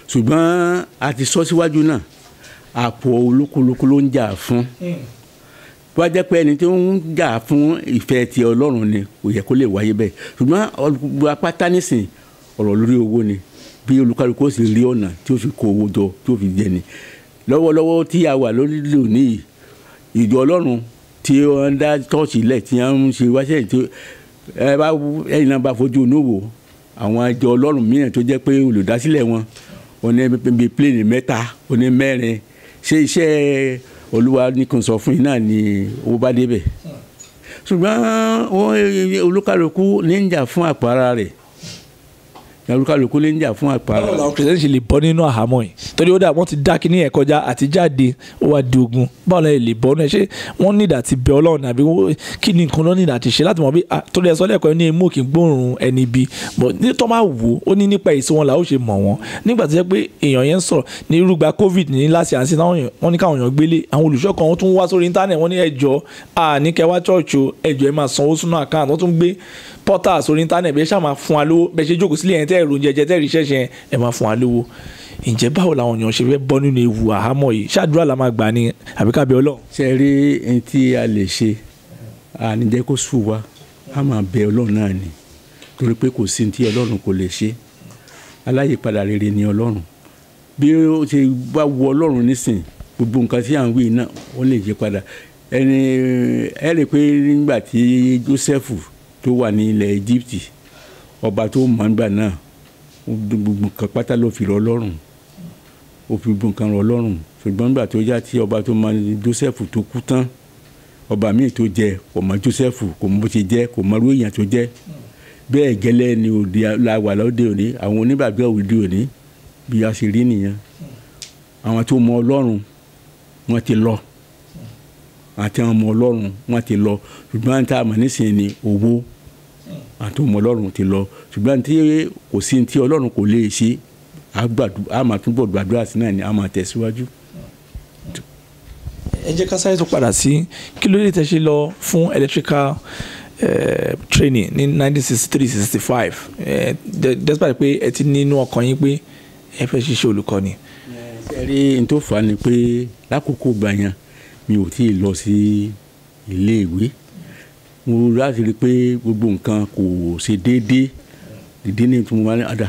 ṣùgbọ́n a ti sọ síwájú náà àpò olúkúlùkù ló ń jà fún wá jẹ́ pé ẹni tí ó ń jà fún ìfẹ́ ti Ọlọ́run ni kò yẹ kó lè wáyé bẹ́ẹ̀ ṣùgbọ́n ọgbà apáta nísìn ọ̀rọ̀ lórí owó ni bí olúkálùkù ó sì rí ọ̀nà tí ó fi kó owó jọ tí ó fi jẹ ni lọ́wọ́lọ́wọ́ tí a wà lórílẹ̀ òní ìjọ Ọlọ́run tí wọ́n dá tọ́ọ̀sì lẹ̀ tí wọ́n ń ṣe wáṣẹ́ tí ẹ̀yin náà bá fojú inú wò àwọn ìjọ Ọlọ́run mìíràn tó jẹ́ pé olùdásílẹ̀ wọn oní bíi pléènì mẹ́ta oní mẹ́rin ṣe iṣẹ́ Olúwa ní kò sọ fún yín náà ni owó bá débẹ̀ ṣùgbọ́n olúkálùkù ní ń jà fún àpò ara rẹ̀ olúkálùkù ní ń jà fún àpò ara rẹ̀. báwo làwọn kìrìsìtẹ́nì ṣe lè bọ́ nínú àhámọ́ yìí torí ó dà wọ́n ti dá kíní ẹ̀ kọjá àti jáde ó wá di ogun báwo la lè bọ́ náà ṣé wọ́n nídà ti bẹ Ọlọ́run àbí kí ni nǹkan lọ́ nídà ti ṣe láti mọ̀ bí torí ẹ sọ lẹ́ẹ̀kọ́ ní imú kì í gbóòórùn ẹni bí ní tó máa wò ó ní nípa èso wọn là ó ṣe mọ̀ wọ́n nígbà tó jẹ́ pé èèyàn yẹn ń sọ̀rọ̀ ní irúgba COVID ní láti àǹsí wọ́n ní káwọn èèyàn gbélé àwọn olùṣọ́ kan wọ́n tún wá sórí íńtánẹ̀tì wọ́n ní ẹjọ́ ní kẹwàá church ẹjọ́ ẹ máa sanwó sínú àkáǹtì wọ́n tún gbé pọ́tà sórí íńtánẹ̀tì bẹ́ẹ̀ ṣáà máa fún wa lówó bẹ́ẹ̀ ṣe jókòó sílẹ̀ yẹn tẹ́ ẹ̀rọ oúnjẹ jẹ tẹ́ ẹ̀rí ṣẹ́ṣẹ́ ẹ̀ máa fún wa lówó ǹjẹ́ báwo làwọn èèyàn ṣe fẹ́ bọ́ nínú ewu àhámọ́ yìí ṣáàdúrà la máa gbà ní àbí ká bẹ Ọlọ́run. ṣe rí ẹni tí a lè ṣe àníjẹ́ kó sùn wa a máa bẹ Ọlọ́run náà ni torí pé kò sí ní tí Ọlọ́run kò lè ṣe aláyìípadà rere ni Ọlọ́run bí ó ṣe bá wọ Ọlọ́run nísìn gbogbo nǹkan tí à ń wí náà wọ́n lè yí padà ẹni ẹ rí i pé nígbà tí Jósẹ́fù tó wà ní ilẹ̀ Íjíbítì ọba tó mọ̀ nígbà náà gbogbo nǹkan pátá ló fi rọ̀ Ọlọ́run ó fi gbogbo nǹkan rọ̀ Ọlọ́run ṣùgbọ́n nígbà tó yá tí ọba tó mọ Joseph tó kú tán ọba míì tó jẹ kò mọ Joseph kò mọ bó ṣe jẹ kò mọ irú èèyàn tó jẹ bẹ́ẹ̀ gẹ́lẹ́ ni òde la wà lóde òní àwọn onígbàgbọ́ òde òní bí a ṣe rí nìyẹn àwọn tó mọ Ọlọ́run wọ́n ti lọ àti àwọn ọmọ Ọlọ́run wọ́n ti lọ ṣùgbọ́n tá a mọ̀ nísìnyí ni owó àti ọmọ Ọlọ́run ti lọ ṣùgbọ́n tí kò sí tí Ọlọ́run kò lè ṣe a máa túbọ̀ gbàdúrà sí náà ni a máa tẹ̀síwájú. ẹ jẹ́ ká sáré tó padà sí kí ló dé tẹ́ ṣe lọ fún electrical training ní 1963-65 despite pé ẹ ti nínú ọkàn yín pé ẹ fẹ́ ṣiṣẹ́ olùkọ́ni. ṣe rí n tó fà á ni pé lákòókò gbà yẹn mi ò tíì lọ sí ilé ìwé mo láti rí i pé gbogbo nǹkan kò ṣe déédéé ìdí ni tí mo wá ní àdá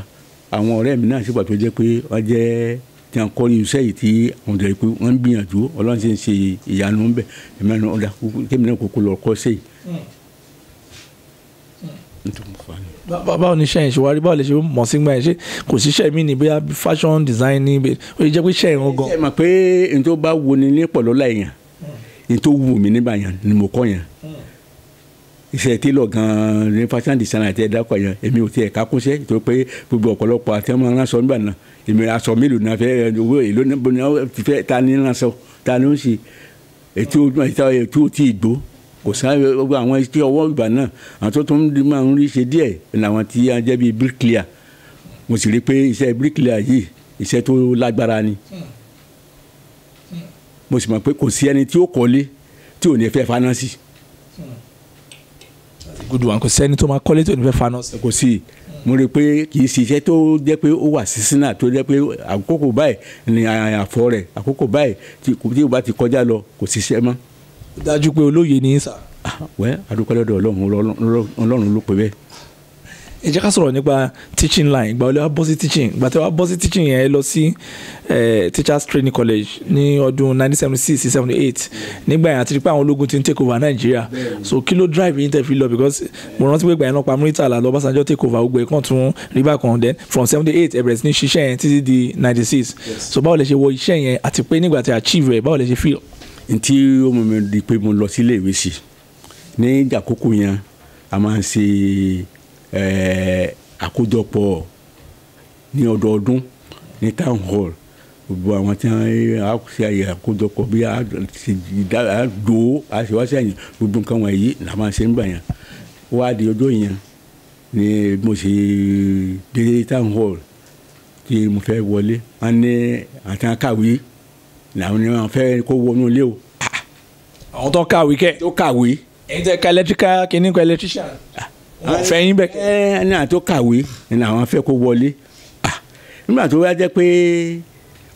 àwọn ọ̀rẹ́ mi náà ṣègbà tó jẹ́ pé wọ́n jẹ́ tí wọ́n kọ́ iṣẹ́ yìí tí àwọn ọ̀dọ́ yìí pé wọ́n ń gbìyànjú Ọlọ́run ṣe ń ṣe ìyanu ń bẹ̀ ẹ̀mí náà ọ̀dà kémi náà kókó lọ kọ́ sẹ́yìn. báwo ni iṣẹ́ yẹn ṣe wá rí báwo lè ṣe mọ̀ sí gbà yẹn ṣe kò sí iṣẹ́ mi ní bóyá fashion design ní ó yẹ jẹ́ pé iṣẹ́ yẹn gan. ẹ mọ̀ pé n tó bá wo ni ní pọ̀lọ́lá yẹn n tó wù mí nígbà yẹn ni mo kọ́ yẹn iṣẹ́ télọ̀ gan-an ní fashion design àti ẹ̀dákọ̀ yẹn èmi ò tiẹ̀ ká kúnṣẹ́ tó pé gbogbo ọ̀pọ̀lọpọ̀ àti ọmọ ránṣọ nígbà náà èmi aṣọ mélòó náà fẹ́ owó èlò náà ti fẹ́ ta ní ránṣọ ta ló ń ṣe ètò tí ì gbó kò sáré gbogbo àwọn iṣẹ́ ọwọ́ ìgbà náà àwọn tó tún máa ń rí ṣe díẹ̀ làwọn tí a jẹ́ bíi bricklayer mo sì rí pé iṣẹ́ bricklayer yìí iṣẹ́ tó lágbára ni mo sì mọ̀ pé kò sí ẹni tí ó kọ́lé tí ò ní fẹ́ faná sí. good one kò sẹ́ni tó máa kọ́lé tí ò ní fẹ́ faná sí. kò sí mo rí pé kì í ṣe iṣẹ́ tó jẹ́ pé ó wà sísínà tó jẹ́ pé àkókò báyìí ni àfọ rẹ̀ àkókò báyìí tí o bá ti kọjá lọ kò sí iṣẹ́ mọ́. dájú pé olóye ní sà. wẹ́ adúpẹ́ lọ́dọ̀ Ọlọ́run ló pè bẹ́ẹ̀. ẹ jẹ́ ká sọ̀rọ̀ nípa teaching line ìgbà wọlé wa bọ́ sí teaching ìgbà tí wàá bọ́ sí teaching yẹn lọ sí teachers training college ní ọdún 1976-78 nígbà yẹn àti rí pé àwọn ológun ti ń take over Nàìjíríà so kí ló drive yín tẹ́ fi lọ because mo rántí pé ìgbà yẹn náà pa Muritala lọ Ọbásanjọ́ take over gbogbo ẹ̀ kàn tún rí bákan then from 78 ẹ bẹ̀rẹ̀ sí ní ṣiṣẹ́ yẹn títí di 96 so báwo lẹ ṣe wọ iṣẹ́ yẹn àti pé nígbà tí achieve rẹ̀ báwo lẹ ṣe feel. ntí ó mú mi di pé mo lọ sílé ìwé sí ní ìjà àkókò yẹn a máa ń ṣe àkójọpọ̀ ní ọdọọdún ní town hall gbogbo àwọn tí wọ́n ṣe àyè àkójọpọ̀ bí àdó àṣewáṣẹ́ yẹn gbogbo nǹkan wọ̀nyí là máa ṣe ń gbà yẹn wá di ọjọ́ yẹn ni mo ṣe dé town hall tí mo fẹ́ wọlé wọ́n ní àti àkàwé làwọn ni wọ́n fẹ́ kó wọnú ilé o. àwọn tó kàwé kẹ́. tó kàwé. ẹ̀yin tẹ́ ka electrical kìíní kọ́ electrician. wọ́n fẹ́ yín bẹ́ẹ̀ kẹ́. ní àwọn tó kàwé ni àwọn fẹ́ kó wọlé nígbà tó wá jẹ́ pé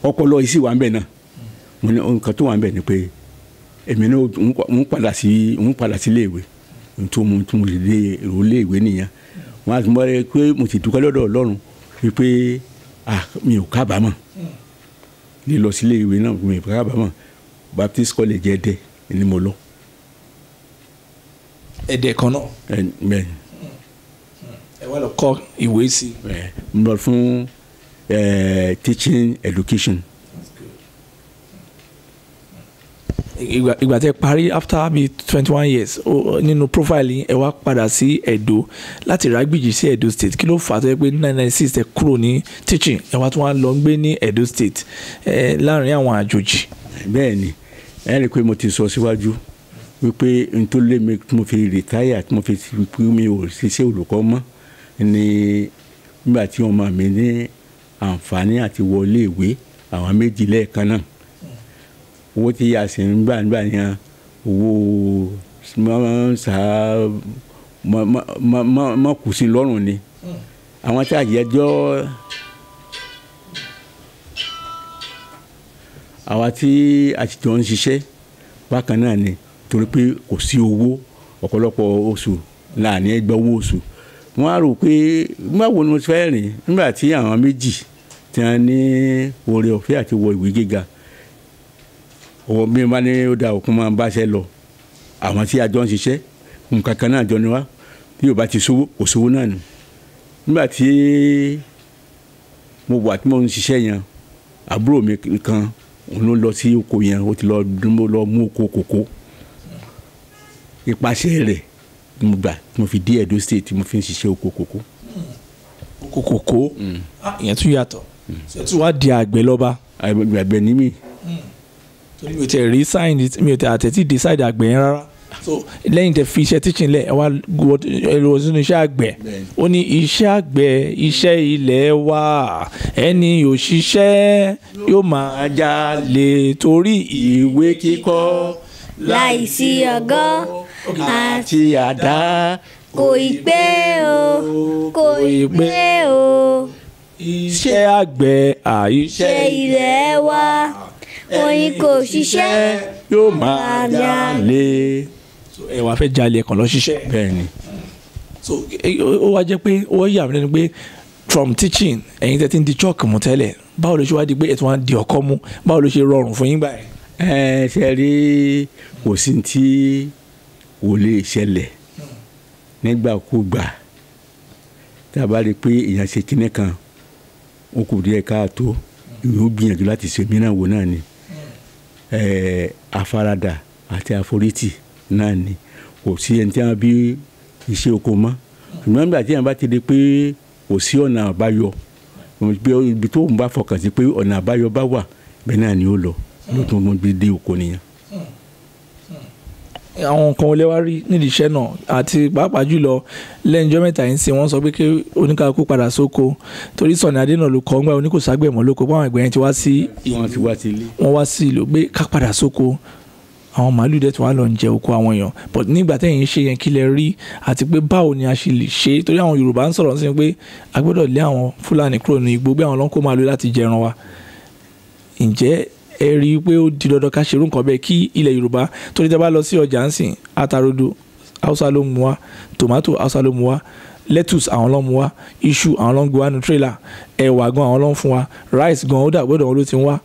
ọpọlọ yìí sì wà ń bẹ̀ náà mo ní nǹkan tó wà ń bẹ̀ ni pé èmi náà ń padà sí iléèwé tó mo sì dé èrò iléèwé nìyẹn wọ́n á tún bọ́ ẹ pé mo sì dúpẹ́ lọ́dọ̀ Ọlọ́run wípé mi ò kábàámọ̀ lílọ sílé ìwé náà mi ò kábàámọ̀ Baptist College Ẹdẹ ni mo lọ. Ẹdẹ kan náà. bẹ́ẹ̀ ẹ wá lọ kọ́ ìwé sí. mo lọ fún teaching education. ìgbà tẹ́ parí after bíi 21 years nínú profile yín ẹ wá padà sí Ẹdó láti Ìrágbìjí sí Ẹdó State kí ló fà á tó yẹ pé 1996 tẹ́ kúrò ní teaching ẹ wá tún wá lọ gbé ní Ẹdó State láàrin àwọn àjòjì. bẹ́ẹ̀ ni ẹ rí i pé mo ti sọ síwájú wípé n tó lé mi tí mo fi retire tí mo fi pé mi ò ṣiṣẹ́ olùkọ́ mọ́ ni nígbà tí ọmọ mi ní àǹfààní àti wọlé ìwé àwọn méjì lẹ́ẹ̀kan náà owó tí a sì ń gbà nígbà yẹn owó mọ kù sí lọ́rùn ni àwọn tí àjẹjọ́ àwa tí àtijọ́ ń ṣiṣẹ́ bákan náà ni torí pé kò sí owó ọ̀pọ̀lọpọ̀ oṣù láàní ẹgbẹ́ owó oṣù wọ́n á rò pé báwo ni mo fẹ́ rìn nígbà tí àwọn méjì tí wọ́n ní oore ọ̀fẹ́ àti wọ ìwé gíga ọwọ́ bí wọ́n bá ní ó da òkun máa ń báṣẹ́ lọ àwọn tí àjọ ń ṣiṣẹ́ nǹkan kan náà jọ ni wá bí yóò bá ti sówó kò sówó náà nù nígbà tí mo wà tí mo ń ṣiṣẹ́ yẹn àbúrò mi kan òun ló lọ sí oko yẹn ó ti lọ mú oko kòkó ipasẹ̀ rẹ̀ mo gbà mo fi dé Edo State mo fi ń ṣiṣẹ́ oko kòkó. oko kòkó ìyẹn tún yàtọ̀ ṣé tún wá di àgbẹ̀ lọ́ba. àgbẹ̀ ní mi. torí mi ò tẹ̀ rí sáìn mi ò tẹ̀ àtẹ̀tí decide àgbẹ̀ yẹn rárá so lẹ́yìn tẹ fi iṣẹ́ teaching lẹ̀ ẹ wá lọ sínú iṣẹ́ àgbẹ̀ ó ní iṣẹ́ àgbẹ̀ iṣẹ́ ilẹ̀ wa ẹni òṣìṣẹ́ yóò máa jalè torí ìwé kíkọ́ láìsí ọgọ́ àti àdá kò ì pé o kò ì pé o iṣẹ́ àgbẹ̀ iṣẹ́ ilẹ̀ wa oyin kò ṣiṣẹ́ yóò máa jalè ẹ wàá fẹ́ jalè ẹ̀kan lọ ṣiṣẹ́. bẹ́ẹ̀ni. so ó wá jẹ́ pé ó yà mí lẹ́nu pé from teaching ẹ̀yin tẹ́ ti ń di chalk mú tẹ́lẹ̀ báwo ló ṣe wá di pé ẹ̀tún wá di ọkọ́ mú báwo ló ṣe rọrùn fún yín báyìí. ṣe rí kò sí tí ò lè ṣẹlẹ̀ nígbàkúgbà tá a bá rí i pé èèyàn ṣe kinní kan ó kù díẹ̀ káàtó ìwé ó gbìyànjú láti ṣe mìíràn wò náà ni àfaradà àti àforítì náà ni kò sí ẹni tí wọn bí iṣẹ́ oko mọ́ ṣùgbọ́n nígbà tí wọn bá ti di pé kò sí ọ̀nà àbáyọ ibi tó ń bá fọkàn sí pé ọ̀nà àbáyọ bá wà bẹ́ẹ̀ náà ni ó lọ ló tún mú bí dé oko nìyẹn. àwọn nǹkan olè wá rí nídìí iṣẹ́ náà àti pàápàá jùlọ lẹ́njọ́ mẹ́ta yìí sí wọ́n sọ pé kí oníkàkú padà sóko torí Sunny Adé náà ló kọ́ ńgbà oníkòságbẹ̀ mọ́ lóko báwọn ẹgbẹ́ yẹn ti wá sí wọ́n wá sí ìlú pé ká padà sóko àwọn màálù dẹ̀ tí wọ́n á lọ ń jẹ oko àwọn èèyàn but nígbà tẹ́yìn ṣe yẹn kí lẹ rí àti pé báwo ni a ṣe lè ṣe torí àwọn Yorùbá ń sọ̀rọ̀ sí pé a gbọ́dọ̀ lé àwọn Fúlàní kúrò ní igbó bí àwọn lọ́nkó màálù láti jẹran wa ǹjẹ́ ẹ rí i pé ó di dandan ká ṣerú nǹkan bẹ́ẹ̀ kí ilẹ̀ Yorùbá torí tẹ́ bá lọ sí ọjà ń sìn atarodo Haúsá ló mú wa tomato Haúsá ló mú wa lettuce àwọn ló mú wa iṣu àwọn ló ń gbé wa nu tírélà ẹ̀wà gan àwọn ló ń fún wa rice gan ó dàgbọ́dọ̀ wọn ló ti ń wá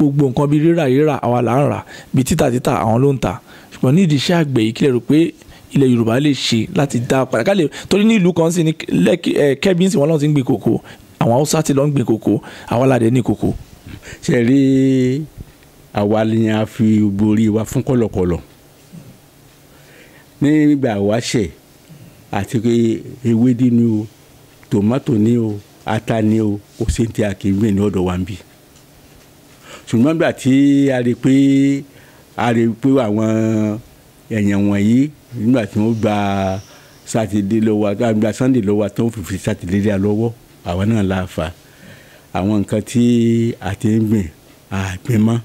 gbogbo nǹkan bíi rírà àwa là ń rà bíi títà àwọn ló ń tà ṣùgbọ́n nídìí iṣẹ́ àgbẹ̀ yìí kílẹ̀ rò pé ilẹ̀ Yorùbá lè ṣe láti dá padà ká lè torí ní ìlú kan sí ní Kẹ́bí wọn lọ́n ti ń gbìn kòkó àwọn Haúsá ti lọ́ ń gbìn kòkó àwa ládẹ ní kòkó. ṣe rí àwa ni a fi borí wa fún kọ̀lọ̀kọ̀lọ̀ nígbà wáṣẹ̀ àti ewédú ni o tòmátò ni o ata ni o kò sí ti àkíngbé ní ọ̀dọ̀ wa ń bì ṣùgbọ́n nígbà tí a rí pé àwọn èèyàn wọ̀nyí nígbà tí wọ́n gba sátidé lọ́wọ́ gba Sunday lọ́wọ́ tó ń fi sátidé dá lọ́wọ́ àwa náà la fà àwọn nǹkan tí a ti ń gbìn àgbẹ̀ mọ́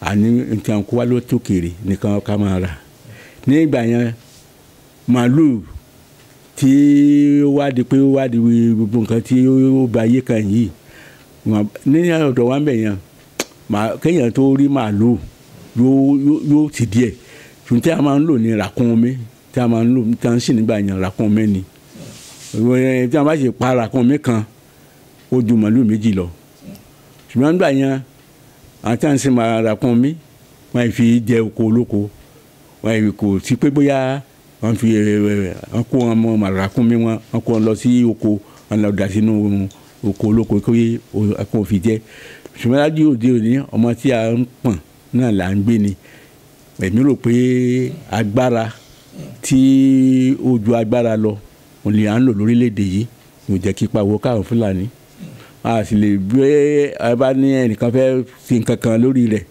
àní nǹkan kó wá ló tó kéré nìkan ká máa rà nígbà yẹn màálù tí ó wá di pé ó wá di gbogbo nǹkan tí ó ba ayé kan yìí ní ọ̀dọ̀ wa ń bẹ̀ yẹn kéèyàn tó rí màálù yóò ti díẹ̀ ṣùgbọ́n tí a máa ń lò ní ràkúnmí tí a máa ń lò tí a ń sìn nígbà yẹn ràkúnmí ni tí a bá ṣe pa ràkúnmí kan ó ju màálù méjì lọ ṣùgbọ́n nígbà yẹn àti à ń sìn ràkúnmí wọ́n fi jẹ oko olóko wọ́n kò sí pé bóyá wọ́n fi wọ́n kó wọn mọ ràkúnmí wọn kó wọn lọ sí oko wọn lọ dà sínú oko olóko kí wọ́n fi jẹ ṣùgbọ́n lájú òde òní ọmọ tí a ń pọ̀n náà là ń gbé ni èmi rò pé agbára tí ó ju agbára lọ òun lè à ń lò lórílẹ̀‐èdè yìí kò jẹ́ kí pawó káwọn Fúlàní a sì lè gbé ẹ bá ní ẹnìkan fẹ́ fi nǹkan kan lórí rẹ̀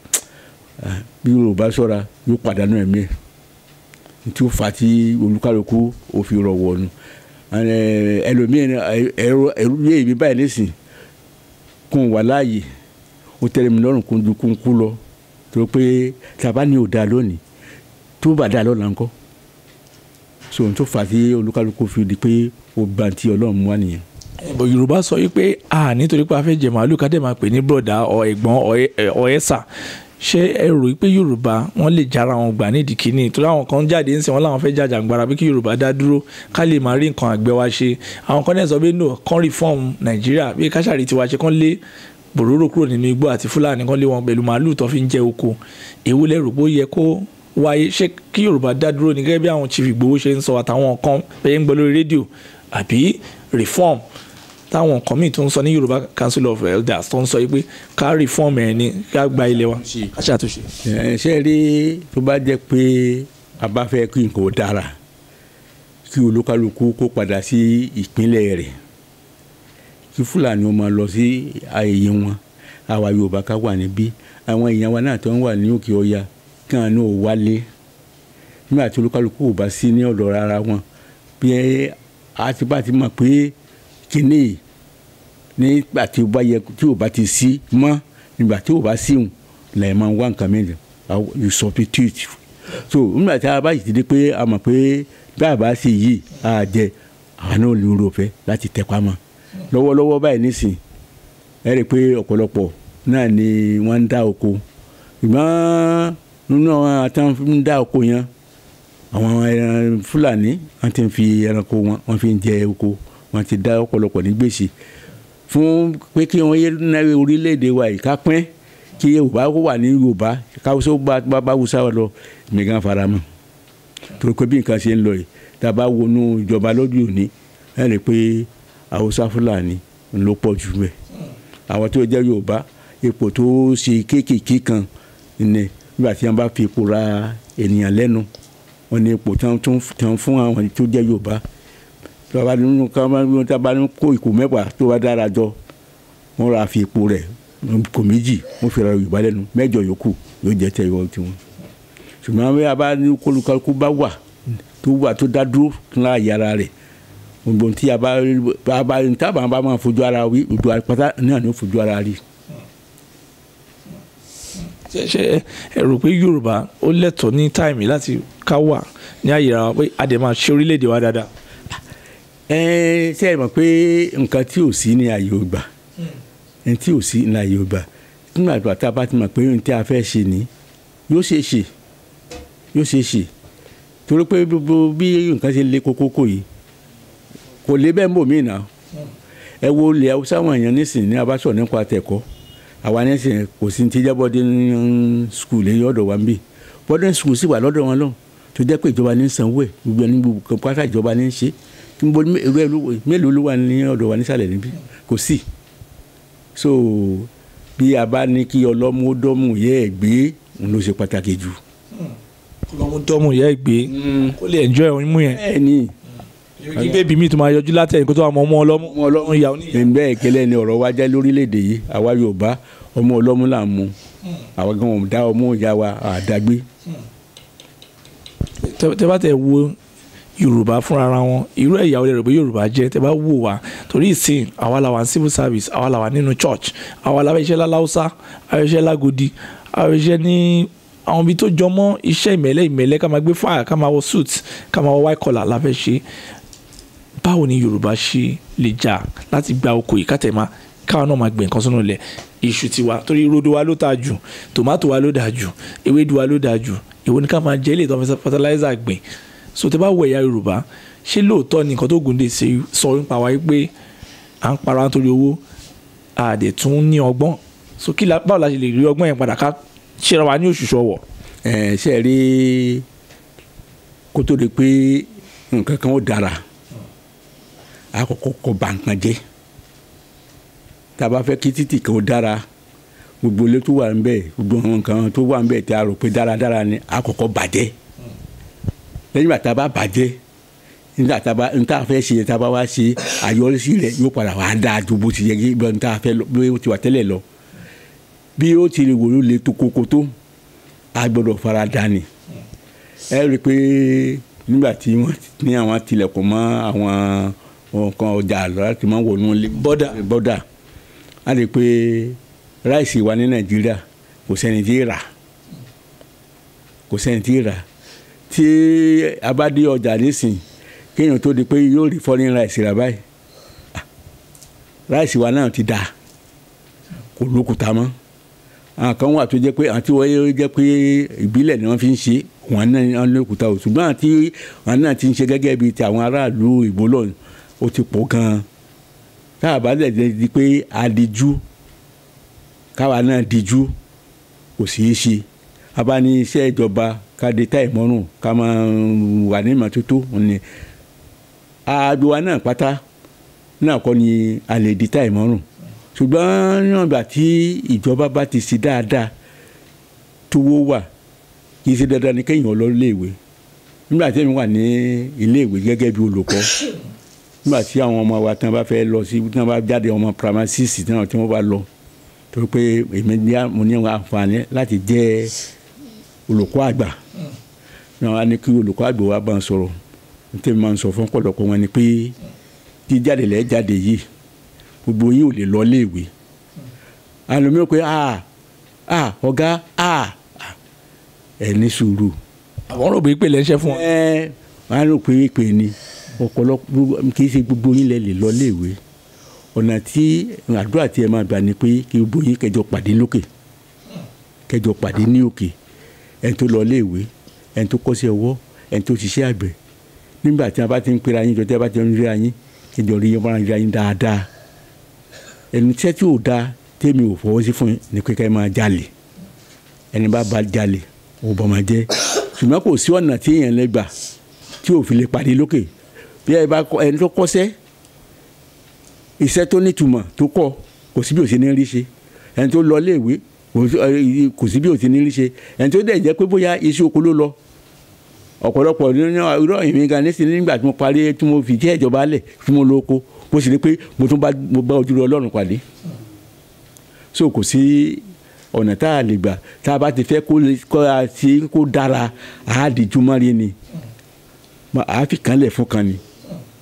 bí Yorùbá ṣọ́ra yóò pàdánù ẹ̀mí ẹ̀ tí ó fà á tí olúkálùkù òfin rọ̀ wọ̀nù ẹlòmíràn ẹrú yé èmi báyìí nísìn kún wà láàyè ó tẹ́lẹ̀ mi lọ́rùn kún ju kún kú lọ tó pé tàbá ní ò dáa lónìí tó bá dáa lọ́la ńkọ́ so ohun tó fà á tí olúkálùkù fi di pé ó gba ti Ọlọ́run mú wá nìyẹn. Yorùbá sọ wípé nítorí pé a fẹ́ jẹ màálù ká dẹ̀ máa pè ní bọ̀dá ọ̀ ẹ̀gbọ́n ọ̀ ẹ̀sà ṣé ẹ rò pé Yorùbá wọn lè jára wọn gbà nídìí kínní torí àwọn kan jáde ń sìn wọn láwọn fẹ́ jàjàngbara bí kí Yorùbá dá dúró ká lè máa rí nǹkan àgbẹ̀ wa ṣe àwọn kan náà sọ pé no kan reform Nàìjíríà bí káṣàrí tiwa ṣe kan lé bòróró kúrò nínú igbó àti Fúlàní kan lé wọn pẹ̀lú màálù tó fi ń jẹ oko èwo lẹ rò pé ó yẹ kó wáyé ṣé kí Yorùbá dá dúró ní gẹ́gẹ́ bí àwọn Chief Ìgbòho ṣe ń sọ àtàwọn kan bẹ́ẹ̀ ń gbọ́ lórí rédíò àbí reform táwọn nǹkan míì tó ń sọ ní Yorùbá Council of Elders tó ń sọ pé ká reform ẹ̀ ní ká gba ilé wa ká ṣàtúnṣe. ṣe rí tó bá jẹ́ pé a bá fẹ́ kí nǹkan ó dára kí olúkálukú kó padà sí ìpínlẹ̀ rẹ̀ kí Fúlàní ó máa lọ sí ààyè wọn àwa Yorùbá ká wà níbí àwọn èèyàn wa náà tó ń wà ní òkè ọya kí wọn náà wálé nígbà tí olúkálukú ò bá sí ní ọ̀dọ̀ ara wọn bí a ti bá ti mọ̀ pé kíní nígbà tí ó bá yẹ tí ò bá ti sí mọ́ nígbà tí ò bá sí òun lẹ́yìn máa ń wá nǹkan mìíràn you substitute so nígbà tí a bá yìí ti di pé a mọ̀ pé bí a bá sì yìí a jẹ àwọn náà lè rò fẹ́ láti tẹpá mọ́ lọ́wọ́lọ́wọ́ báyìí nísìn ẹ rí i pé ọ̀pọ̀lọpọ̀ náà ni wọ́n ń dá oko ìgbọ́n nínú àwọn àtàn ń dá oko yẹn àwọn Fúlàní wọ́n ti ń fi ẹranko wọn wọ́n fi ń jẹ oko wọ́n ti dá ọ̀pọ̀lọpọ̀ ní gbèsè fún pé kí wọ́n yé náwó orílẹ̀-èdè wa yìí ká pín kí Yorùbá wà ní Yorùbá káwùsọ bá Hausa lọ mìíràn faramọ́ torí pé bí nǹkan ṣe ń lọ yìí tá a bá wọnú ìjọba lọ́dún òní ẹ rí i pé Hausa Fúlàní ló pọ̀ jù bẹ́ẹ̀ àwọn tó jẹ́ Yorùbá ipò tó ṣe kéékèèké kan ní nígbà tí wọ́n bá fi ipò ra ènìyàn lẹ́nu wọ́n ní ipò tán fún àwọn tó jẹ́ Yorùbá tó bá nínú ká bá ní kó ìkó mẹ́wàá tó bá dára jọ wọ́n ra fi ipò rẹ̀ kò méjì wọ́n fi ra Yorùbá lẹ́nu mẹ́jọ yòókù yóò jẹ́ tẹ̀ ìwọ tiwọn ṣùgbọ́n bí a bá ní kólúkálukú bá wà tó dá dúró láàyè ara rẹ̀ gbogbo tí a bá máa fojú ara wí ojú apáta náà ní fojú ara rí. ṣe ẹ rò pé Yorùbá ó lẹ́tọ̀ọ́ ní táìmì láti ká wà ní àyè ara wa pé a dẹ̀ máa ṣe orílẹ̀-èdè wa dáadáa. ṣé ẹ mọ̀ pé nǹkan tí ò sí ní àyè ò gbà ẹni tí ò sí ní àyè ò gbà nígbà tá a bá ti mọ̀ pé ohun tí a fẹ́ ṣe ni yóò ṣe é ṣe torí pé gbogbo bí nǹkan ṣe lé kókókó yìí kò lé bẹ́ẹ̀ mọ̀ mí náà ẹ wo ilẹ̀ Haúsá wọn èèyàn nísìnyí ní abáṣọ nípa tẹ̀kọ́ àwa nísìnyí kò sí ti jẹ́ boarding school ní ọ̀dọ̀ wa ń bì boarding school sì wà lọ́dọ̀ wọn lọ́hùn tó jẹ́ pé ìjọba ní sanwó ẹ̀ gbogbo ẹni gbogbo pátá ìjọba ní ṣe mélòó ló wà ní ọ̀dọ̀ wa nísàlẹ̀ níbí kò sí so bí a bá ní kí ọlọ́mú dọ́mù yẹ́ ẹ̀ gbé òun ló ṣe pàtàkì jù. ọlọ́mú dọ́mù yẹ́ ẹ̀ gbé kó lè enjoy ẹ̀hún mú yẹn. bẹ́ẹ̀ ni kí bébí mi tó máa yọjú látẹ̀yìn kó tó wà mọ́ ọmọ ọlọ́mú ìyá oníyà. bẹ́ẹ̀ kẹlẹ́ ni ọ̀rọ̀ wa jẹ́ lórílẹ̀‐èdè yìí àwa Yorùbá ọmọ ọlọ́mú là ń mu àwa gan wọn dá ọmọ ìyá wa àdágbé. tẹ́ bá tẹ̀ wo Yorùbá fúnra wọn irú ẹ̀yà olè rẹ̀ pé Yorùbá jẹ́ tẹ́ bá wò wá torí ìsìn àwa la wà ní civil service àwa la wà nínú church àwa la fẹ́ iṣẹ́ láláúsá àwọn iṣẹ́ lágodi àwọn iṣẹ́ ní àwọn ibi tó jọmọ́ iṣẹ́ ìmẹ̀lẹ́ ká máa gbé fáyà ká máa wọ suit ká máa wọ white collar la fẹ́ ṣe. Báwo ni Yorùbá ṣe lè jà láti gba oko yìí kátẹ́má káwọn náà máa gbẹ̀ nǹkan sínú ilẹ̀ iṣu tiwa torí rodo wa ló ta jù tòmátò wa ló dà jù ewédú wa ló dà jù èwo ni ká máa jẹ́ ilé ìtọ́ fertilizer gbìn so tẹ́ bá wọ ẹ̀yà Yorùbá ṣé lóòótọ́ ni nǹkan tó Ògúndé sọ nípa wa pé à ń para nítorí owó àdè tún ní ọgbọ́n so báwo la ṣe lè rí ọgbọ́n yẹn padà ká ṣera wa ní òṣùṣù ọwọ́. ṣe rí kó tó di pé nǹkan kan ó dára àkọ́kọ́ kọ́ bà nǹkan jẹ́ tá a bá fẹ́ kí títì kan ó dára gbogbo ilé tó wà níbẹ̀ gbogbo nǹkan tó wà níbẹ̀ tí a rò pé dáradára ni àkọ́kọ́ bàjẹ́ lẹ́yìn ìgbà tá a bá bàjẹ́ nígbà tá a fẹ́ ṣe tá a bá wá ṣe àyọrísí rẹ̀ yóò padà wá dáa ju bó ti yẹ kí bí tá a fẹ́ lọ bí ó ti wà tẹ́lẹ̀ lọ bí ó ti lè wò ló le tó kókó tó a gbọ́dọ̀ fara dà ní ẹ rí i pé nígbà tí wọ́n ní àwọn tilẹ̀kùn mọ́ àwọn nǹkan ọjà láti máa wọnú bọ́dà a rí i pé ráìsì wa ní Nàìjíríà kò sẹ́ni tí ì rà tí a bá dé ọjà nísìn kéèyàn tó di pé yóò rí foreign rice rà báyìí ráìsì wa náà ti dà kò lókùtà mọ́ àwọn kan wà tó jẹ́ pé àti wọ́n jẹ́ pé ìbílẹ̀ ni wọ́n fi ń ṣe wọn náà lókùtà o ṣùgbọ́n àti wọn náà ti ń ṣe gẹ́gẹ́ bíi ti àwọn aráàlú ìbólọ̀ ó ti pọ̀ gan-an káwa bá dẹ̀ di pé adiju káwa náà diju kò sì í ṣe a bá ní iṣẹ́ ìjọba ká de táì mọ́rùn ká máa wà ní ìmọ́tótó ní àgbèwà náà pátá náà kọ́ ni a lè di táì mọ́rùn ṣùgbọ́n nígbà tí ìjọba bá ti ṣe dáadáa tówó wà kì í ṣe dandan ni kéèyàn lọ iléèwé nígbà tí èmi wà ní iléèwé gẹ́gẹ́ bí olùkọ́ nígbà tí àwọn ọmọ wa tí wọ́n bá fẹ́ lọ sí tí wọ́n bá jáde ọmọ primary six tí wọ́n bá lọ torí pé mo ní àǹfààní láti jẹ́ olùkọ́ àgbà náà wá ní kí olùkọ́ àgbà wa bá ń sọ̀rọ̀ nítorí máa ń sọ fún ọ̀pọ̀lọpọ̀ wọn ni pé kí jáde lẹ́ jáde yìí gbogbo yín ò lè lọ léèwé àlùmíọ́ pé ọ̀gá ẹ̀ ní sùúrù. àwọn rò pé ìpè lẹ́ ń ṣe fún wọn. wọ́n á rò pé ìpè ni ọ̀pọ̀lọpọ̀ kì í ṣe gbogbo yín lẹ lè lọ léèwé ọ̀nà tí àdúrà tí ẹ máa gbà ni pé kí gbogbo yín kẹjọ pàdé lókè kẹjọ pàdé ní òkè ẹni tó lọ léèwé ẹni tó kọ́ṣẹ́ ọwọ́ ẹni tó ṣiṣẹ́ àgbẹ̀ nígbà tí a bá ti ń pera yín jọ tí a bá ti ń ríra yín kẹjọ rí yín máa ríra yín dáadáa ẹni iṣẹ́ tí ò dáa tèmi ò fọwọ́ sí fún yín ni pé ká ẹ máa jalè ẹni bá jalè ò bọ̀ máa jẹ́ ṣùgbọ́n kò sí ọ̀nà tí èèyàn lè gbà tí ò fi lè pàdé lókè bí ẹ bá ẹni tó kọ́ṣẹ́ iṣẹ́ tó nítumọ̀ tó kọ́ kò sí bí ò sí ní rí ṣe ẹni tó lọ léèwé kò sí bí ò sí ní rí ṣe ẹni tó dẹ̀ jẹ́ pé bóyá iṣẹ́ oko ló lọ ọ̀pọ̀lọpọ̀ nínú irọ́ ìmí gan ní sinmi nígbà tí mo parí tí mo fi jẹ́ ìjọba lẹ̀ tí mo lọ oko mo sì rí pé mo bá ojúlọ Ọlọ́run pàdé so kò sí ọ̀nà tá a lè gbà tá a bá ti fẹ́ kó dára àádìjúmọ́rí ni àá fi kan lẹ̀ fún kan ni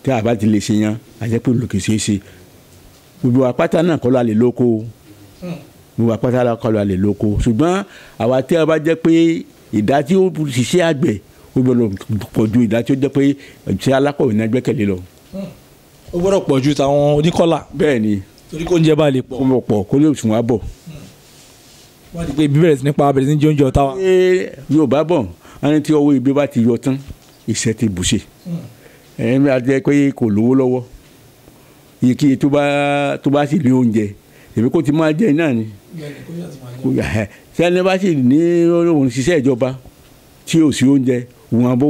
tí a bá ti lè ṣe yan àjẹ́ pé olùkè ṣeé ṣe gbogbo àpáta náà kọ́ la lè lóko gbogbo àpáta náà kọ́ la lè lóko ṣùgbọ́n àwa tí a bá jẹ́ pé ìdá tí ó ṣiṣẹ́ àgbẹ̀ ó gbọ́dọ̀ pọ̀ ju ìdá tí ó jẹ́ pé ṣe alákọ̀wé náà gbẹ́kẹ̀lé lọ. ó gbọ́dọ̀ pọ̀ ju tàwọn oníkọ́là. bẹ́ẹ̀ ni torí kó ń jẹ́ bá lè pọ̀. kó mọ̀ pọ̀ kó lè sùn wá bọ̀. wọ́n ti pé ibi bẹ̀rẹ̀ sí nípa bẹ̀rẹ̀ sí ní jẹ oúnjẹ ọ̀tá wa. Yorùbá bọ̀ wọ́n ní tí ọwọ́ ibi bá ti yọ tán iṣẹ́ ti bùṣe ẹ̀ẹ́n bá jẹ́ pé kò lówó lọ́wọ́ iye kí tó bá sì ní oúnjẹ èmi kò ti máa jẹ náà ni sẹ́ni bá sì ní òun ṣiṣẹ́ ìjọba tí ò sí oúnjẹ òun àbọ̀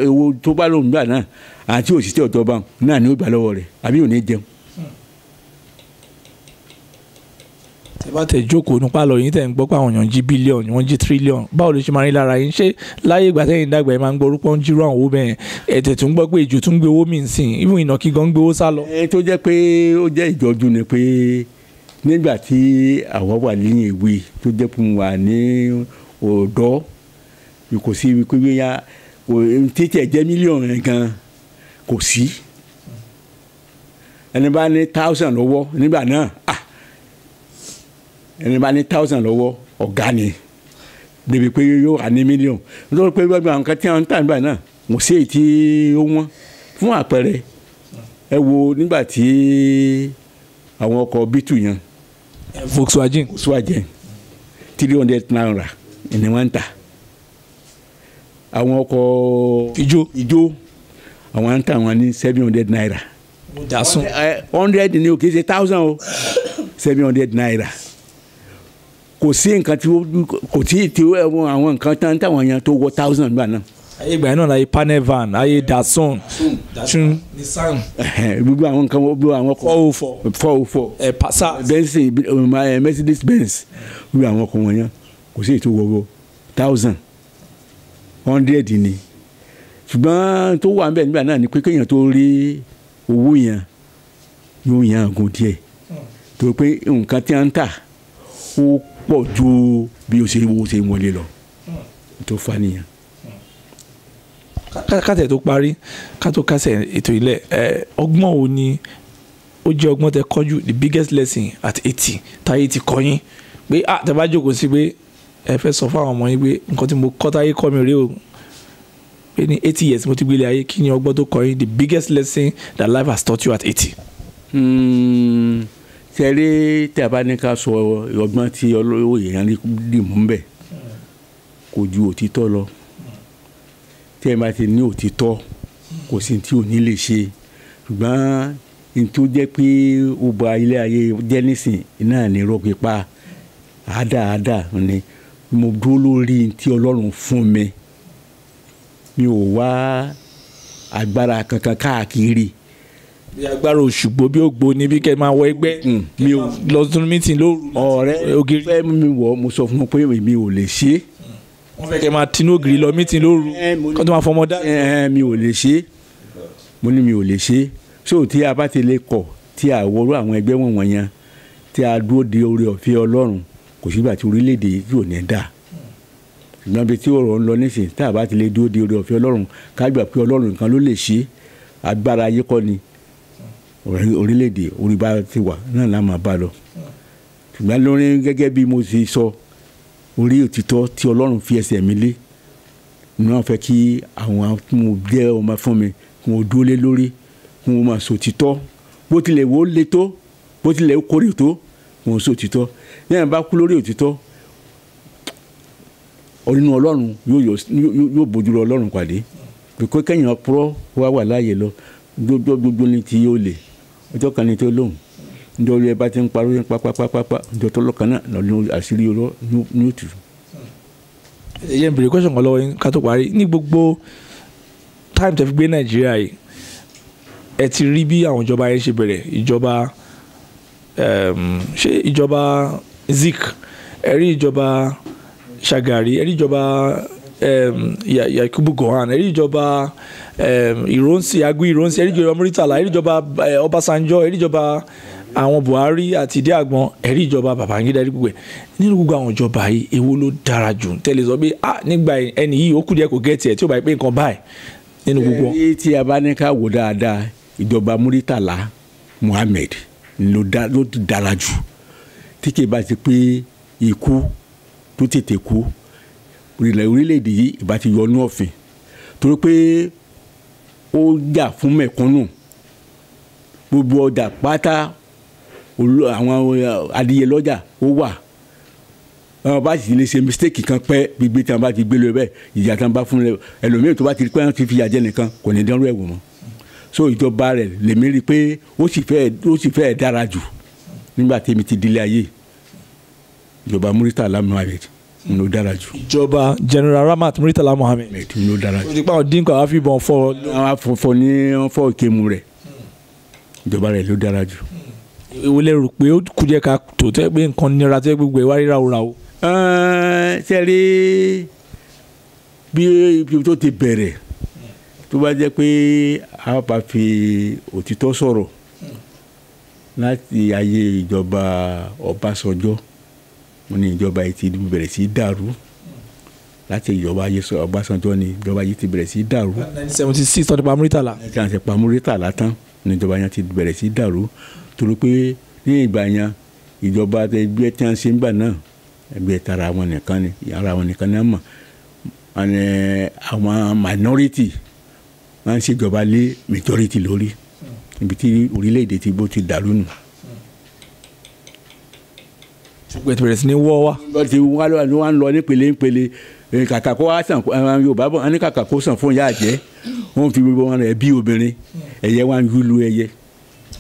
owó tó bá lòun gbà náà àti òṣìṣẹ́ ìjọba náà ni ó gbà lọ́wọ́ rẹ̀ àbí ò ní jẹun. tẹ bá tẹ jókòó nípa lọ yín tẹ ń gbọ́ pé àwọn èèyàn jí bílíọ̀nù wọ́n jí tírílíọ̀nù báwo ló ṣe máa rí lára yín ṣé láyé ìgbà tẹ́yìn dàgbà yín máa ń gbọ́ orúkọ ń jírò àwọn owó bẹ́ẹ̀ ẹ̀tẹ̀ tó ń gbọ́ pé ìjò tún gbé owó mi ń sìn ìfún ìnàkí gan ń gbé owó sá lọ. tó jẹ́ pé ó jẹ́ ìjọ́jú ni pé nígbà tí àwa wà ní ìwé tó jẹ́ pé mo wà ní ọ̀dọ́ kò sí ibi pé bóyá títí ẹ̀ jẹ́ mílíọ̀nù yẹn gan kò sí ẹni bá ní 1000 lọ́wọ́ nígbà náà ẹni bá ní 1000 lọ́wọ́ ọ̀gá ni débi pé yóò wà ní mílíọ̀nù nítorí pé gbogbo àwọn kan tí wọ́n ń tà nígbà náà mo ṣe èyí tí ó wọ́n fún àpẹẹrẹ ẹ wo nígbà tí àwọn ọkọ̀ bítù yẹn Volkswagen 300 naira ni wọ́n ń tà àwọn ọkọ̀ ijó àwọn ń tà wọn ní 700 naira dasun 100 ni o kì í ṣe 1000 o 700 naira kò sí nǹkan tí kò tí àwọn nǹkan tán táwọn yẹn tó wọ 1000 gbà náà. ayé ìgbà yẹn náà láyé panel van ayé dasun Nissan gbogbo àwọn nǹkan gbogbo àwọn ọkọ̀ 404 Passat Mercedes Benz gbogbo àwọn ọkọ̀ wọn yẹn kò sí ètò wọ́wọ́ 1000 100 ni ṣùgbọ́n tó wà ń bẹ̀ nígbà náà ni pé kéèyàn tó rí owó yẹn yóò yàn àgùn díẹ̀ tó pé nǹkan tí wọ́n ń tà ó pọ̀ ju bí o ṣe wọlé lọ tó fa nìyẹn. kátẹ̀ tó parí kátó kásẹ̀ ètò ilẹ̀ ọgbọ́n wo ni ó jẹ́ ọgbọ́n tẹ kọ́jú the biggest lesson at 80 táyé ti kọ́ yín pé tẹ bá jókòó sí pé ẹ fẹ́ sọ fáwọn ọmọ yín pé nǹkan tí mo kọ́ táyé kọ́ mi rèé o pé ní 80 years mo ti gbélé ayé kí ni ọgbọ́n tó kọ́ yín the biggest lesson that life has taught you at 80. tẹ̀lé tí a bá ní ká sọ ọgbọ́n tí olówó èèyàn lè mú bẹ̀ kò ju òtítọ́ lọ tí ẹ bá ti ní òtítọ́ kò sí tí ò ní lè ṣe ṣùgbọ́n ní tó jẹ́ pé ó ba ilé ayé jẹ́ nísìn náà ní irọ́ pípa àádáa ni mo dúró lórí tí Ọlọ́run fún mi ò wá agbára kankan káàkiri bí agbára òṣùgbó bí ògbó ni bí kẹ́ máa wọ ẹgbẹ́ mi ò lọ tún mítìn lóru ọ̀rẹ́ ògiri fẹ́ mi wọ̀ mo sọ fún wọn pé èmi ò lè ṣe é. wọ́n fẹ́ kẹ́ máa tinú ògiri lọ mítìn lóru kó tó máa fọmọ dá. mi ò lè ṣe é mo ní mi ò lè ṣe é so tí a bá ti lè kọ̀ tí a wọrú àwọn ẹgbẹ́ wọ̀nyẹn tí a dúró de oore ọ̀fẹ́ Ọlọ́run kò sígbà tí orílẹ̀-èdè yìí ò ní dà ṣùgbọ́n bí tí ọ̀rọ̀ ń lọ nísìn tá a bá ti lè dúró de oore ọ̀fẹ́ Ọlọ́run ká gbà pé Ọlọ́run nìkan ló lè ṣe agbára ayé kọ́ ni orílẹ̀-èdè orí bá ti wà náà la máa bá lọ ṣùgbọ́n lórí gẹ́gẹ́ bí mo ti sọ orí òtítọ́ tí Ọlọ́run fi ẹsẹ̀ mi lé náà fẹ́ kí àwọn tí mo jẹ́ ọmọ fún mi kí wọ́n dúró lé lórí kí wọ́n máa sòtítọ́ bó tilẹ̀ wò ó le tó bó tilẹ̀ ó kórè tó kí wọ́n sòtítọ́ yẹn bá kú lórí òtítọ́ onínú Ọlọ́run yóò bójú lọ Ọlọ́run pàdé pé kẹ́yìn ọpọlọ wà láàyè lọ gbogbo ní ti yóò lè ọjọ́ kan ní tó lóhùn nítorí ẹ bá ti ń parọ́ yẹn pápápápá ọjọ́ tó lọ́kàn náà lọ́ọ́ àṣírí ọ̀rọ̀ ní òtù. ẹ yẹn bèrè question kan lọ́wọ́ yín ká tó parí ní gbogbo time tẹ́ fi gbé Nàìjíríà yìí ẹ ti rí bí àwọn ìjọba yẹn ṣe bẹ̀rẹ̀ ìjọba ṣé ìjọba Zik ẹ rí ìjọba Shagari ẹ rí ìjọba Yakubu Gowon ẹ rí ìjọba Ironsi Agui Ironsi ẹ rí ìjọba Muritala ẹ rí ìjọba Ọbásanjọ́ ẹ rí ìjọba àwọn Buhari àti ìdí àgbọn ẹ rí ìjọba Babangida ẹ rí gbogbo ẹ nínú gbogbo àwọn ìjọba yìí èwo ló dára jù tẹ́lẹ̀ sọ pé nígbà ẹni yìí ó kù díẹ̀ kò gẹ́tì ẹ̀ tí ó bá yẹ pé nǹkan báyìí nínú gbogbo. èyí tí a bá ní ká wò dáadáa ìjọba Muritala Muhammed ló dára jù tí kì í bá ti pé ikú tó tètè kú orílẹ̀-èdè yìí ìbá ti yọ ọ́nú ọ̀fìn torí pé ó jà fún mẹ̀kúnnù gbogbo ọjà pátá àwọn adìyẹ lọ́jà ó wà wọn bá sì lè ṣe mistake kan pẹ́ gbígbé tí wọn bá ti gbé lọ bẹ́ẹ̀ ìjà tí wọn bá fún ẹlòmíràn tó bá ti rí pé wọn ti fi ìyà jẹ nìkan kò ní dánrú ẹ̀wọ̀n mọ́ so ìjọba rẹ̀ lèmi rí i pé ó sì fẹ́ dára jù nígbà tí èmi ti délé ayé ìjọba Muritala Muhammed ló dára jù. ìjọba General Ramat Muritala Muhammed ló dára jù. o ti pa àwọn dínkù àwọn afibọn fọ. àwọn afọfọ ní wọn fọ ìkému rẹ̀ ìjọba rẹ̀ ló dára jù. èwo lẹ rò pé ó kù díẹ̀ ká tó tẹ́ pé nǹkan nira tẹ́ gbogbo ẹ̀ wá ríra òra o. sẹ́rí bí ibi tó ti bẹ̀rẹ̀ tó bá jẹ́ pé a bá fi òtítọ́ sọ̀rọ̀ láti ayé ìjọba Ọbásanjọ́ wọ́n ní ìjọba yìí ti bẹ̀rẹ̀ sí dàrú láti ìjọba ayé Ọbásanjọ́ ni ìjọba yìí ti bẹ̀rẹ̀ sí dàrú. 1976 tọ́ni pa Muritala. ẹ̀ka àti pa Muritala tán ní ìjọba yẹn ti bẹ̀rẹ̀ sí dàrú torí pé ní ìgbà yẹn ìjọba ẹgbẹ́ tí wọ́n ṣe ń gbà náà ẹgbẹ́ tara àwọn nìkan ni ara àwọn nìkan náà mọ̀ àwọn minority wọ́n ń ṣèjọba lé majority lórí ibi tí orílẹ̀-èdè ti bó ti dàrú nù. ṣùgbọ́n ti bẹ̀rẹ̀ sí ní wọ́ wa. wọ́n ti wá ń lọ nípele kàkà kó wá sàn Yorùbá bọ̀ wọ́n ní kàkà kó sàn fún ìyá àjẹ́ wọ́n fi gbogbo wọn rẹ̀ bí obìnrin ẹ̀yẹ wá ń yúlu ẹyẹ.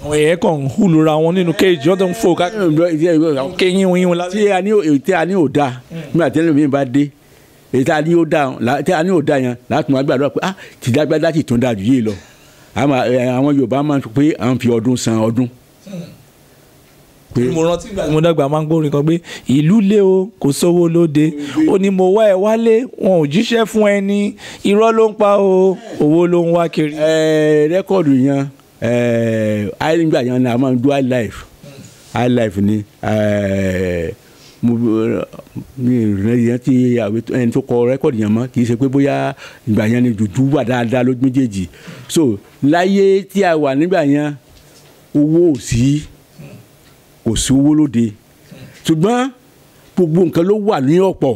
àwọn ẹ̀yẹ kan ń hùlùra wọn nínú kéèjì wọ́n tó ń fò káàkiri kéyìn wíyìn lábẹ́. tí a ní ò da nígbà tí ẹlòmíín bá dé èyí tí a ní ò da yẹn láti máa gbàdúrà pé tìdágbádá sì tún dáa jù yìí lọ àwọn Yorùbá máa ń sọ pé àwọn fi ọdún san ọdún. mo rántí ìgbà tí mo dàgbà máa ń gbórin kan pé ìlú lé o kò sówó lóde ó ní mo wá ẹ wálé wọn ò jíṣẹ́ fún ẹni irọ́ ló ń pa o owó ló ń wá kiri. rẹ́kọ̀dù yẹn nígbà yẹn ni a máa ń do high life ni mi ìrìn yẹn ti ẹni tó kọ rẹ́kọ̀dù yẹn mọ́ kì í ṣe pé bóyá ìgbà yẹn ni dùdú wà dáadáa lójú méjèèjì so láyé tí a wà nígbà yẹn owó ò sí kò sí owó lóde ṣùgbọ́n gbogbo nǹkan ló wà ní ọ̀pọ̀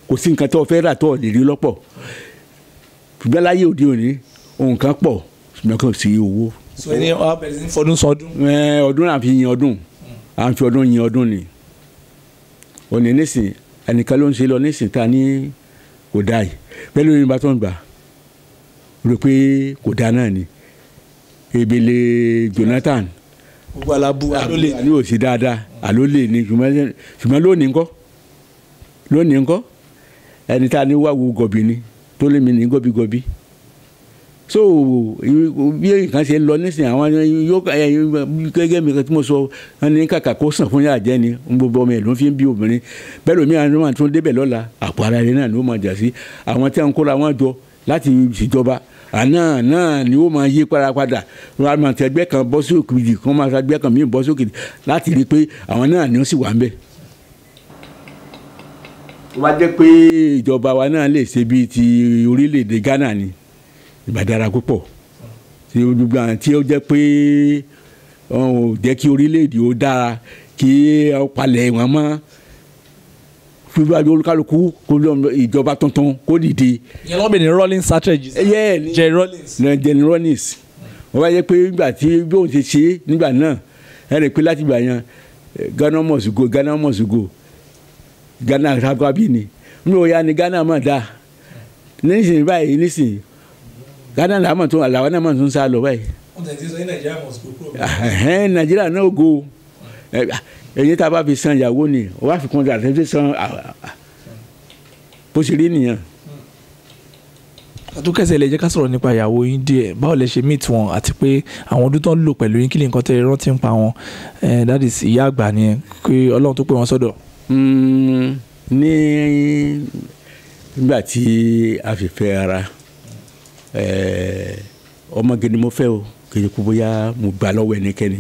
kò sí nǹkan tó fẹ́ rà tó lè rí lọ́pọ̀ ṣùgbọ́n láyé òde òní nǹkan pọ̀ ṣùgbọ́n kò sí owó. sọ ẹni ọbẹ̀ ní fọdún sọdún. ọdún náà fi yin ọdún à ń fi ọdún yin ọdún ni òní nísìn ẹnìkan ló ń ṣe lọ nísìn tá a ní kò dáa yìí pẹ̀lú ìrìnbá tó ń gbà rò pé kò dáa náà ni Ebele Jonathan gbogbo alábú alólè ní òsì dáadáa alólè ní ṣùgbọ́n lónìí ńkọ́ ẹni tá a ní wá wo gọ̀bì ni tó lé mi ní gọ́bígọ́bí so bí nǹkan ṣe ń lọ nísìnyí àwọn yóò gẹ́gẹ́ mi kan tí mo sọ wọn ní kàkà kó sàn fún yàrá jẹ́ ni gbogbo ọmọ ẹ̀ ló fi ń bí obìnrin bẹ́ẹ̀ lómi àwọn ọmọ tó ń débẹ̀ lọ́la àpò ara rẹ̀ náà ni ó máa jà sí àwọn tí wọ́n ń kóra wọn jọ láti ṣèjọba àná náà ni ó máa yí padà wọn máa tẹ ẹgbẹ́ kan bọ́ sí òkèjì kan máa ta ẹgbẹ́ kan míì bọ́ sí òkèjì láti rí i pé àwọn náà ni ó sì wà ń bẹ̀. tó bá jẹ́ pé ìjọba wa náà lè ṣe bíi ti orílẹ̀-èdè Ghana ni ìbá dára púpọ̀ tí ó jẹ́ pé ó jẹ́ kí orílẹ̀-èdè ó dára kí ó palẹ̀ wọn mọ́ fíwájú olúkálùkù ìjọba tuntun kó dìde. ìyẹn lọ́bẹ̀ ní rolling strategy. Jerry Rawlings wọ́n bá yẹ pé nígbà tí bí òun ṣe ṣe nígbà náà ẹ rẹ̀ pé láti gbà yẹn Ghana must go Ghana sábàbí ni nígbà wọ́n yá ni Ghana máa dá nísìnyí báyìí nísìnyí Ghana làwọn náà máa tún sá lọ báyìí. wọ́n tẹ̀ sí sọ Nàìjíríà must go. Nàìjíríà náà go ẹ̀yin tá a bá fi san ìyàwó ni o wá fi kún àti fi san bó ṣe rí nìyẹn. àtúkẹ́sẹ̀ lè jẹ́ ká sọ̀rọ̀ nípa ìyàwó yín díẹ̀ báwo lẹ ṣe meet wọn àti pé àwọn ọdún tó ń lò pẹ̀lú yín kí ni nǹkan tẹ́ ẹ rántí ń pa wọn that is ìyá àgbà nìyẹn pé Ọlọ́run tó pè wọ́n sọ́dọ̀. nígbà tí a fi fẹ́ ara ọmọge ni mo fẹ́ o kì í kú bóyá mo gbà lọ́wọ́ ẹnikẹ́ni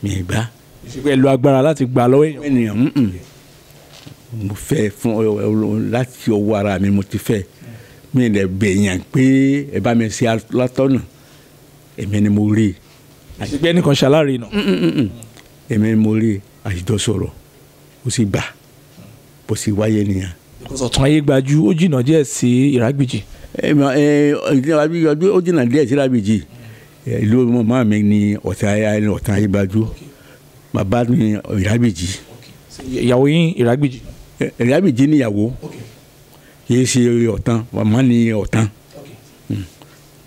mi ì gbà. ìṣèpẹ́ lu agbára láti gbà lọ́wọ́ ènìyàn mo fẹ́ fún láti ọwọ́ ara mi mo ti fẹ́ mi lè bẹ̀yàn pé ẹ bá mi ṣe látọ̀nà èmi ni mo rí. ìṣèpẹ́ nìkan ṣàlàyé náà. èmi ni mo rí àṣìjọ sọ̀rọ̀ ó sì gbà bó sì wáyé nìyẹn. Ọ̀tún Ayégbájú ó jìnnà díẹ̀ sí Ìrágbìjí. ó jìnnà díẹ̀ sí Ìrágbìjí ìlú màmá mi ni Ọ̀tún Ayégbájú bàbá mi Ìrágbìjí. ìyàwó yín Ìrágbìjí. Ìrágbìjí níyàwó kì í ṣe Ọ̀tán màmá ni Ọ̀tán.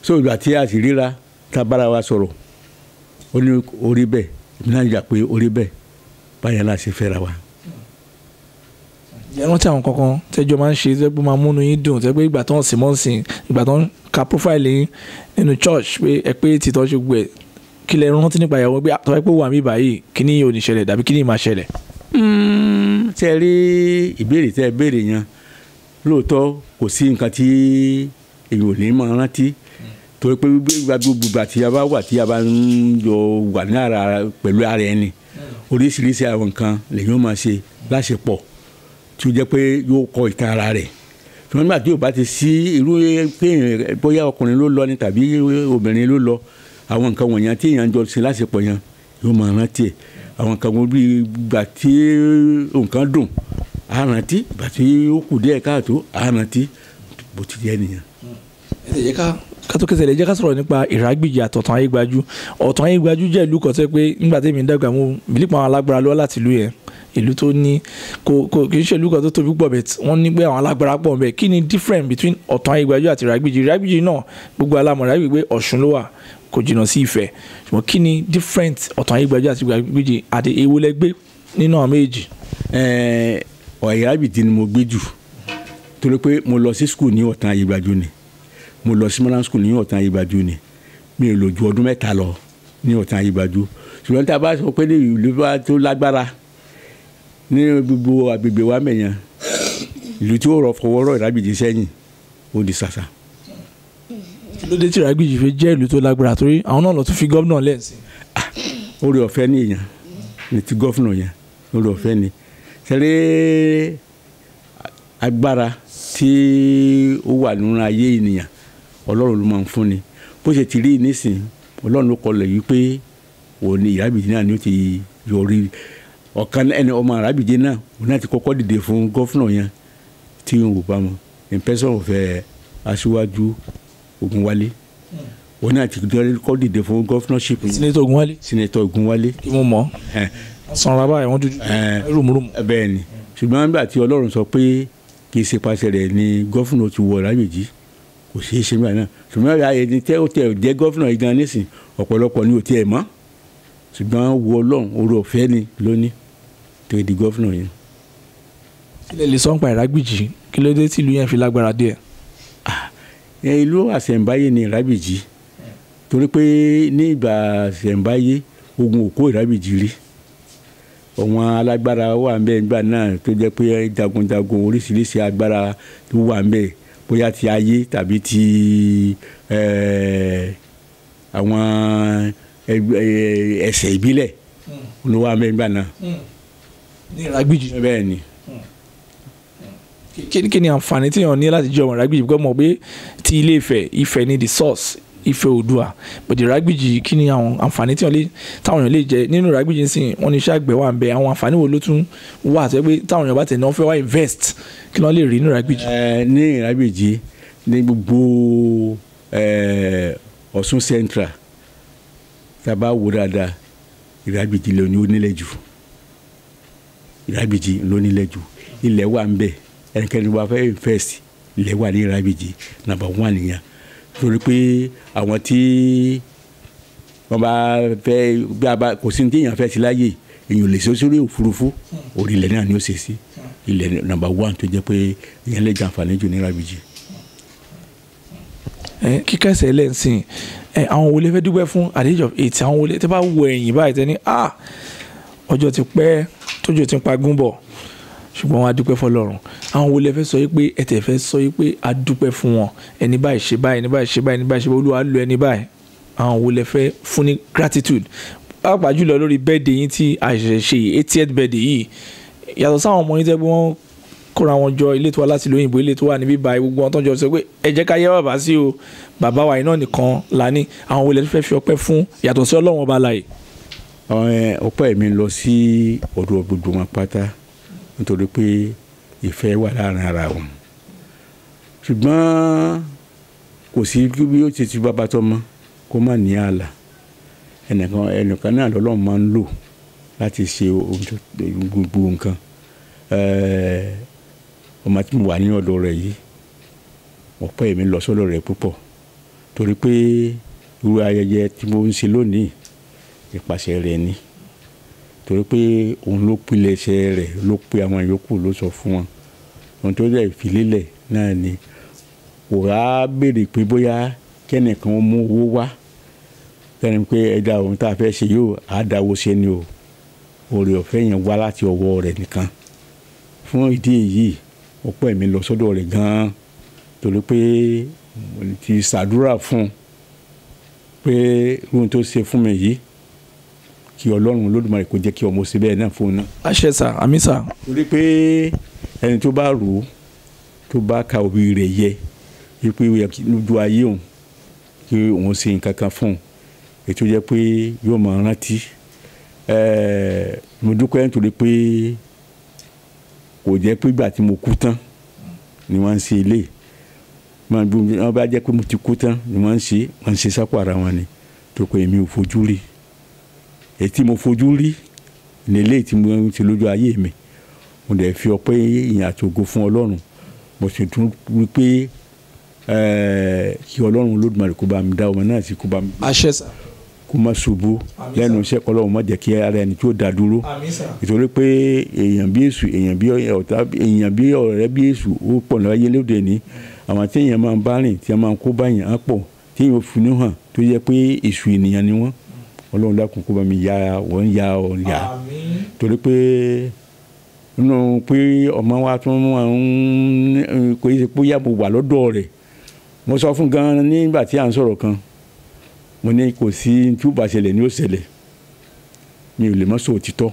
so ìgbà tí a sì ríra tá a bára wa sọ̀rọ̀ ó ní orí bẹ́ẹ̀ èmi náà yà pé orí bẹ́ẹ̀ báyẹn láti fẹ́ra wa. ìyẹn rántí àwọn kankan tẹ́jọ́ máa ń ṣe tẹ́gbọ́n máa múnú yín dùn tẹ́gbẹ́ ìgbà tó ń sìn mọ́ sìn ìgbà tó ń ka profile yín nínú church pé ẹ pé tìtọ́ ṣe gbẹ kí lẹ rántí nípa ìyàwó pé àtọ́wẹ́ pé wà mí báyìí kí ni yóò ní ṣẹlẹ̀ dàbí kí ni máa ṣẹlẹ̀. tẹ́ rí ìbéèrè tẹ́ béèrè yẹn lóòótọ́ kò sí nǹkan tí èèyàn ò ní máa rántí torí pé gbogbo àti a bá wà tí a bá ń jọ wà ní ara pẹ̀lú ara ẹni oríṣiríṣi àwọn nǹkan lèyìn máa ṣe láṣepọ̀ tí ó jẹ́ pé yóò kọ ìtàn ara rẹ̀ ṣùgbọ́n nígbà tí yóò bá ti sí irú pé bóyá ọkùnrin ló lọ ni tàbí obìnrin ló lọ àwọn nǹkan wọ̀nyẹn tí èèyàn jọ ṣe láṣepọ̀ yẹn yóò máa rántí ẹ̀ àwọn nǹkan wọn bí ìgbà tí nǹkan dùn á rántí ìgbà tí ó kù díẹ̀ káàtó á rántí bó ti jẹ́ nìyẹn. ẹ jẹ́ ká tó kẹsẹ̀ lè jẹ́ ká sọ̀rọ̀ nípa Ìrágbìjí àti Ọ̀tún Ayégbájú. Ọ̀tún Ayégbájú jẹ́ ìlú kan tó yẹ pé nígbà tí èmi ń dàgbà mo bìlípọ̀ àwọn alágbára lọ́wọ́ láti ìlú yẹn ìlú tó ní kì í ṣe ìlú kan tó tóbi pọ̀ bẹ́ẹ̀ wọ́n ní pé àwọn alágbára pọ̀ bẹ́ẹ̀ kí ni difference between Ọ̀tún Ayégbájú àti Ìrágbìjí. Ìrágbìjí náà gbogbo alámọ̀ Ìrágbìjí pé Ọ̀ṣun ló wà kò jìnnà sí Ifẹ̀ ṣùgbọ́n kí ni different Ọ̀tún Ayégbájú àti Ìrágbìjí àti èwo lẹ gbé nínú àwọn méjì. Ìrágbìjí ni mo gbé jù torí pé mo lọ sí school ní Ọ̀tún Ayégbájú ni mo lọ sí modern school ní Ọ̀tún Ayégbájú ni mi ò lò ju ọdún mẹ́ta lọ ní Ọ̀tún Ayégbájú ṣùgbọ́n tí a bá sọ pé ní ìlú tó lágbára ní gbogbo agbègbè wa mẹ́yàn ìlú tí ó rọ fọwọ́rọ́ Ìrágbìjí sẹ́yìn ó di ṣàṣà. kí ló dé tí Ìrágbìjí fi jẹ́ ìlú tó lágbára torí àwọn náà lọ tún fi gómìnà lẹ́sìn. orí ọ̀fẹ́ ní èèyàn ní ti gómìnà yẹn orí ọ̀fẹ́ ni ṣẹlẹ̀ agbára tí ó wà nínú ayé ènìyàn Ọlọ́run ló máa ń fún ni bó ṣe ti rí nísìn Ọlọ́run ló kọlẹ̀ yìí pé òun ni Ìrágbìjí náà ni ó ti yọrí ọ̀kan ẹni ọmọ Ìrágbìjí náà òun náà ti kọ́kọ́ dìde fún gọ́fúnà yẹn tí n ò bá mọ̀ in person of Aṣíwájú Ògúnwálé òun náà ti kọ́ dìde fún gọ́fúnàṣìp yẹn. Senator Ògúnwálé. Senator Ògúnwálé. kí mo mọ̀ sanra báyìí wọ́n dúdú rúmurúmu. bẹ́ẹ̀ ni ṣùgbọ́n nígbà tí Ọlọ́run sọ pé kì í ṣe pàṣẹ rẹ̀ ni gọ́fúnà ti wọ Ìrágbìjí kò ṣeé ṣe nígbà náà ṣùgbọ́n ẹni tẹ́ ó tẹ̀ jẹ́ gọ́fúnà yìí gan nísìn ọ̀pọ̀lọpọ̀ ni ò tiẹ̀ mọ̀ ṣùgbọ́n wo Ọlọ́run oore ọ̀fẹ́ ni lónìí tó di gọ́fúnà yẹn. kí lè sọ nípa Ìrágbìjí kí ló dé tí ìlú yẹn fi lágbára díẹ̀. ìlú àṣẹ̀ǹbáyé ni Ìrábìjí torí pé ní ìgbà àṣẹ̀ǹbáyé ogun ò kó Ìrábìjí rí àwọn alágbára wà ń bẹ nígbà náà tó jẹ́ pé jagunjagun oríṣiríṣi agbára tó wà ń bẹ bóyá ti ayé tàbí ti àwọn ẹ̀sẹ̀ ìbílẹ̀ ló wà ń bẹ nígbà náà. ní Ìrágbìjí. bẹ́ẹ̀ ni. kí ni àǹfààní tí èèyàn ní láti jẹ́ ọmọ Ìrágbìjí bí wọ́n mọ̀ pé ti Ilé Ifẹ̀ ní the source Ifẹ̀ Oòduà but Ìrágbìjí kí ni àwọn àǹfààní táwọn èèyàn lè jẹ nínú Ìrágbìjí nsìn wọ́n ní iṣẹ́ àgbẹ̀ wà ń bẹ àwọn àǹfààní wo ló tún wà tó yẹ pé táwọn èèyàn bá tẹ̀ náà fẹ́ wá invest kí wọ́n lè rí ní Ìrágbìjí. ní Ìrágbìjí ní gbogbo Ọ̀ṣun Central tá a bá wò dáadáa Ìrágbìjí ló ní onílẹ̀ jù Ìrágbìjí ló nílẹ̀ jù ilẹ̀ wà ń bẹ ẹnikẹ́ni wà fẹ́ invest ilẹ̀ wà ní Ìrágbìjí number one nìyẹn torí pé àwọn tí wọ́n bá fẹ́ bí a bá kò sí ní tí èèyàn fẹ́ sí láyè èèyàn lè ṣe sórí òfurufú orí ilẹ̀ náà ni ó ṣe sí ilẹ̀ number one tó jẹ́ pé èèyàn lè jàǹfààní jù ní Ìrágbìjí. kíkẹ́sẹ̀ lẹ́sìn àwọn wo lè fẹ́ dúpẹ́ fún at the age of 8 àwọn wo lè tẹ́ bá wo ẹ̀yìn báyìí tẹ́ ní ọjọ́ ti pẹ́ tójò ti ń pa gún bọ̀ ṣùgbọ́n wọn a dúpẹ́ fọlọ́run àwọn wo lè fẹ́ sọ yìí pé ẹ̀tẹ̀ fẹ́ sọ yìí pé a dúpẹ́ fún wọn ẹni báyìí ṣe báyìí ẹni báyìí ṣe báyìí ẹni báyìí ṣe báyìí Olúwa lo ẹni báyìí àwọn wo lè fẹ́ fún ní gratitude pàápàá jùlọ lórí birthday yín tí a ṣẹ̀ṣẹ̀ ṣe 80th birthday yìí yàtọ̀ sáwọn ọmọ yín tẹ́ pé wọ́n kóra wọn jọ ilé tó wá láti lóyìnbó ilé tó wà níbí báyìí gbogbo wọn tó jọ sọ pé ẹ jẹ́ ká yẹ bàbá sí o bàbá wa iná nìkan lání àwọn wo lè fẹ́ fi ọpẹ́ fún yàtọ̀ sí Ọlọ́run ọba láyè. ọpẹ́ mi lọ sí ọ̀dọ̀ gbogbo wọn pátá nítorí pé ìfẹ́ wà láàrin ara wọn ṣùgbọ́n kò sí bí ó ti bàbá tọmọ kó má ní ààlà ẹnìkan náà lọ́lọ́run máa ń lò láti ṣe gbogbo nǹkan ọmọ tí mo wà ní ọ̀dọ̀ rẹ̀ yìí ọpẹ́ mi lọ sọ́dọ̀ rẹ̀ púpọ̀ torí pé irú ayẹyẹ tí mo ń ṣe lónìí ìpàṣẹ rẹ̀ ni torí pé òun ló pilẹ̀ṣẹ̀ rẹ̀ ló pe àwọn yòókù ló sọ fún wọn ohun tó dẹ̀ ìfilélẹ̀ náà ni kò á béèrè pé bóyá kẹ́nìkan ó mú owó wá kẹ́ni pé ẹja òun tá a fẹ́ ṣe yóò á dáwó ṣe ni o oore ọ̀fẹ́ yẹn wá láti ọwọ́ rẹ̀ nìkan fún ìdí èyí ọpẹ́ mi lọ sọ́dọ̀ rẹ̀ gan-an torí pé mo ti ṣàdúrà fún un pé ohun tó ṣe fún mi yìí kí Ọlọ́run Olódùmarè kó jẹ́ kí ọmọ ṣe bẹ́ẹ̀ náà fún un náà. àṣẹ sà àmín sà. torí pé ẹni tó bá rò ó tó bá ka òbí rẹ̀ yẹ wípé lójú ayé òun kí òun ṣe nǹkan kan fún un ètò jẹ́ pé yóò máa rántí mo dúpẹ́ nítorí pé kò jẹ́ pé ìgbà tí mo kú tán ni wọ́n ń ṣe ilé wọ́n bá jẹ́ pé mo ti kú tán ni wọ́n ń ṣe sápò ara wọn ni tó pé èmi ò fojú rí èyí tí mo fojú rí ní ilé tí mo ń ṣe lójú ayé mi mo dẹ̀ fi ọpẹ́ ìyìn àti ògo fún Ọlọ́run mo sì tún wí pé kí Ọlọ́run Olódùmarè kó bá mi dá ọmọ náà sí kó bá mi. àṣẹ sà. kó má ṣubú lẹ́nu iṣẹ́ kọ́lọ́run má jẹ́ kí ara ẹni tí ó dá dúró nítorí pé èèyàn bí èṣù èèyàn bí ọ̀tá èèyàn bí ọ̀rẹ́ bí èṣù ó pọ̀ láyé lóde ní àwọn tí èèyàn máa ń bá rìn tí wọ́n máa ń kó báyìí á pọ̀ tí èèyàn finú hàn tó yẹ pé èṣù ènìyàn ni wọ́n Ọlọ́run dákun kó bá mi ya wọ́n ya ọ̀yà torí pé nínú pé ọmọ wa tún kò yẹ pé yàgò wà lọ́dọ̀ rẹ̀ mo sọ fún gan nígbà tí à ń sọ̀rọ̀ kan mo ní kò sí tí ó bá ṣẹlẹ̀ ní ó ṣẹlẹ̀ mi ò lè mọ́ sọ òtítọ́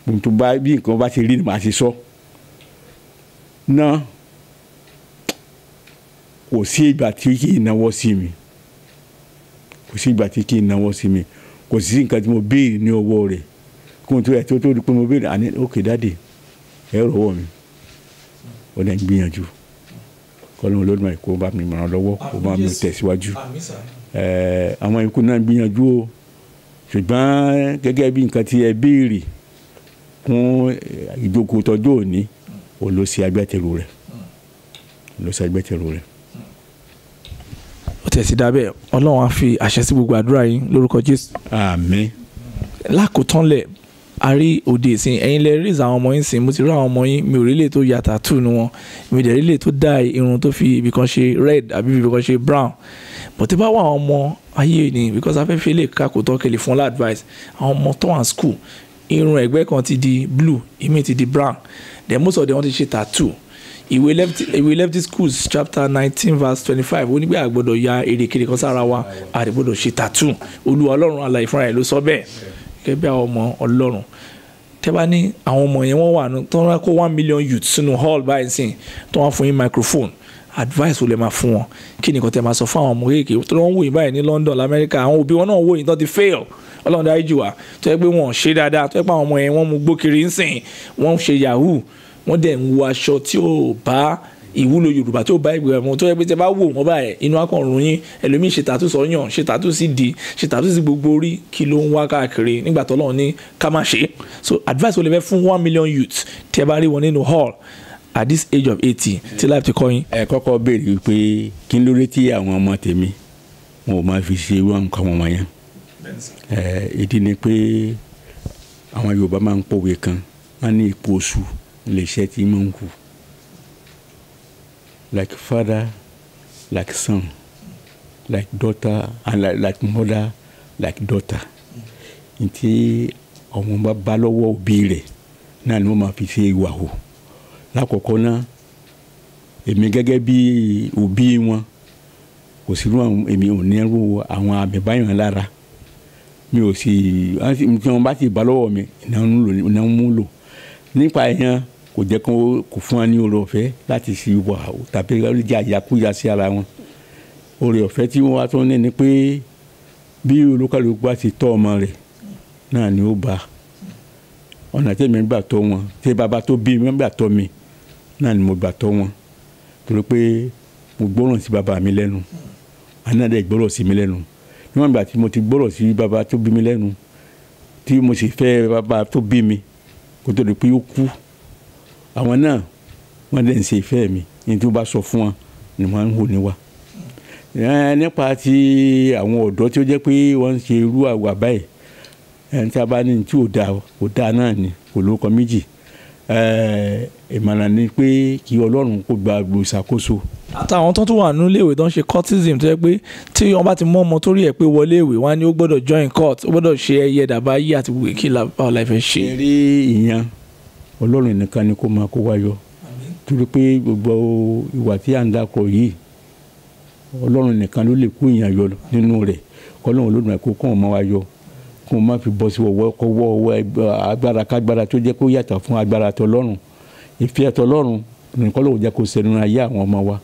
mo tún bá bí nǹkan bá ṣe rí ni màá ṣe sọ náà kò sí ìgbà tí kì í náwó sí mi kò sí ìgbà tí kì í náwó sí mi kò sí nǹkan tí mo béèrè ní ọwọ́ rẹ̀ kó n tó ẹ̀ tó di pé mo béèrè àní ókè dáàdì ẹ rọwọ́ mi ó dẹ̀ ń gbìyànjú kọ́lọ́run Olódùmarè kó bá mi ràn lọ́wọ́ kó bá mi tẹ̀síwájú àwọn ikú náà gbìyànjú o ṣùgbọ́n gẹ́gẹ́ bí nǹkan tí ẹ béèrè fún ìjókòó tọjọ́ òní ò lọ sí agbẹ́tẹ̀rù rẹ̀ ó tẹ̀sí dábẹ́ Ọlọ́run á fi àṣẹ sí gbogbo àdúrà yín lórúkọ Jésù. àmín. lákòótán lẹ̀ a rí òde ìsìn ẹ̀yin lẹ rí àwọn ọmọ yín sìn mo ti rí àwọn ọmọ yín mi ò rí lè tó ya tattoo nu wọn mi dẹ̀ rí lè tó dye irun tó fi ibì kan ṣe red àbí ibì kan ṣe brown but tí bá wà àwọn ọmọ ayé ni because afẹ́fẹ́ lè ká kò tọ́ kẹlẹ̀ fún advice àwọn ọmọ tó wà school irun ẹ̀gbẹ́ kan ti di blue ìmí ti di brown then most of them wọ́n ti ṣe tattoo ìwé Leviticus schools chapter 19 verse 25 ó ní pé a gbọ́dọ̀ ya èrèkèrè kan sára wa a dẹ̀ gbọ́dọ̀ ṣe tattoo Olúwa Ọlọ́run alààyè fúnra ẹ̀ ló sọ bẹ́ẹ̀ gẹ́gẹ́ bí àwọn ọmọ Ọlọ́run tẹ́ bá ní àwọn ọmọ yẹn wọ́n wà ní tó ń kó 1 million youth sínú hall báyìí sìn tó wọ́n fún yín microphone advice wo lè máa fún wọn kí ni nǹkan tẹ́ máa sọ fún àwọn ọmọ kéèké tó wọ́n wò yín báyìí ní London lamẹ́ríkà àwọn òbí wọn náà wò yín tó ti fail Ọlọ́run dárí jù wá tó yẹ pé wọ́n ṣe dáadáa tó yẹ pé àwọn ọmọ yẹn wọ́n mú gbókiri ń sìn wọ́n ṣe yahoo wọ́n dẹ̀ ń wo aṣọ tí ó bá ìwúlò Yorùbá tí ó bá ìgbéra wọn tó yẹ pé tẹ́ bá wò wọ́n báyìí inú akọ̀run yín ẹlòmíì ṣe tàtú sọ́yàn ṣe tàtú sí di ṣe tàtú sí gbogbo orí kí ló ń wá káàkiri nígbà tó Ọlọ́run ní ká má ṣe so advice wo lè fẹ́ fún 1 million youth tí ẹ bá rí wọn nínú hall at this age of 80 tí life ti kọ́ yín. ẹ kọ́kọ́ béèrè pé kí ló dé tí àwọn ọmọ tèmi wọn ò máa fi ṣe irú nǹkan wọn yẹn ìdí ni pé àwọn Yorùbá máa ń pòwe kan wọ́n ní ipò oṣù lè ṣe tí mò ń kú like father like son like daughter and like mother like daughter ntí ọmọ bá lọ́wọ́ òbí rẹ̀ náà ni wọ́n máa fi ṣe ìwà o lákọ̀ọ́kọ́ náà èmi gẹ́gẹ́ bí òbí wọn kò sí èmi ò ní irú àwọn àmì báyọ̀ lára mi ò sì tí wọ́n bá ti bá lọ́wọ́ mi náà ń mú lò nípa ẹ̀yàn kò jẹ́ kó fún wa ní oore ọ̀fẹ́ láti ṣe wà tàbí jẹ́ àyàkúyà sí ara wọn oore ọ̀fẹ́ tí wọ́n wá tó ní ni pé bí olúkálùkù bá ti tọ́ ọmọ rẹ̀ náà ni ó bá ọ̀nà tí èmi gbà tọ́ wọn tí bàbá tó bí mi gbà tọ́ mi náà ni mo gbà tọ́ wọn torí pé mo gbọ́ràn sí bàbá mi lẹ́nu àná dẹ̀ gbọ́rọ̀ sí mi lẹ́nu níwọ̀n ìgbà tí mo ti gbọ́rọ̀ sí bàbá tó bí mi lẹ́nu tí mo sì fẹ́ bàbá tó bí mi kó tó di pé ó kú àwọn náà wọ́n dẹ̀ ń ṣe ìfẹ́ mi ní tí ó bá sọ fún wọn ni wọ́n ń hò níwà nípa ti àwọn ọ̀dọ́ tí ó jẹ́ pé wọ́n ń ṣe irú àwà báyìí ẹni tí a bá ní tí ò dáa náà ni kò lóko méjì ìmọ̀ràn ni pé kí Ọlọ́run kó gba gbogbo ìṣàkóso. àtàwọn tó tún wà nínú iléèwé tó ń ṣe courtism tó yẹ pé tí wọ́n bá ti mú ọmọ tó rí ẹ̀ pé wọlé ìwé wọn ni ó gbọ́dọ̀ join court ó gbọ́dọ̀ ṣe ẹyẹ dàbá yí àti gbogbo kí báwo la fẹ́ ṣe. eré ìyẹn Ọlọ́run nìkan ni kó máa kó wá yọ torí pé gbogbo ìwà tí à ń dákọ̀ yìí Ọlọ́run nìkan ló lè kó ìyàn yọ nínú rẹ̀ kọ́lọ́run Olódùmarè kó kàn máa wá yọ kó má fi bọ́ sí ọwọ́ agbára kágbára tó jẹ́ kó yàtọ̀ fún agbára tọlọ́run ìfẹ́ tọlọ́run nìkan ló jẹ́ kó sẹ́nu ayé àwọn ọmọ wa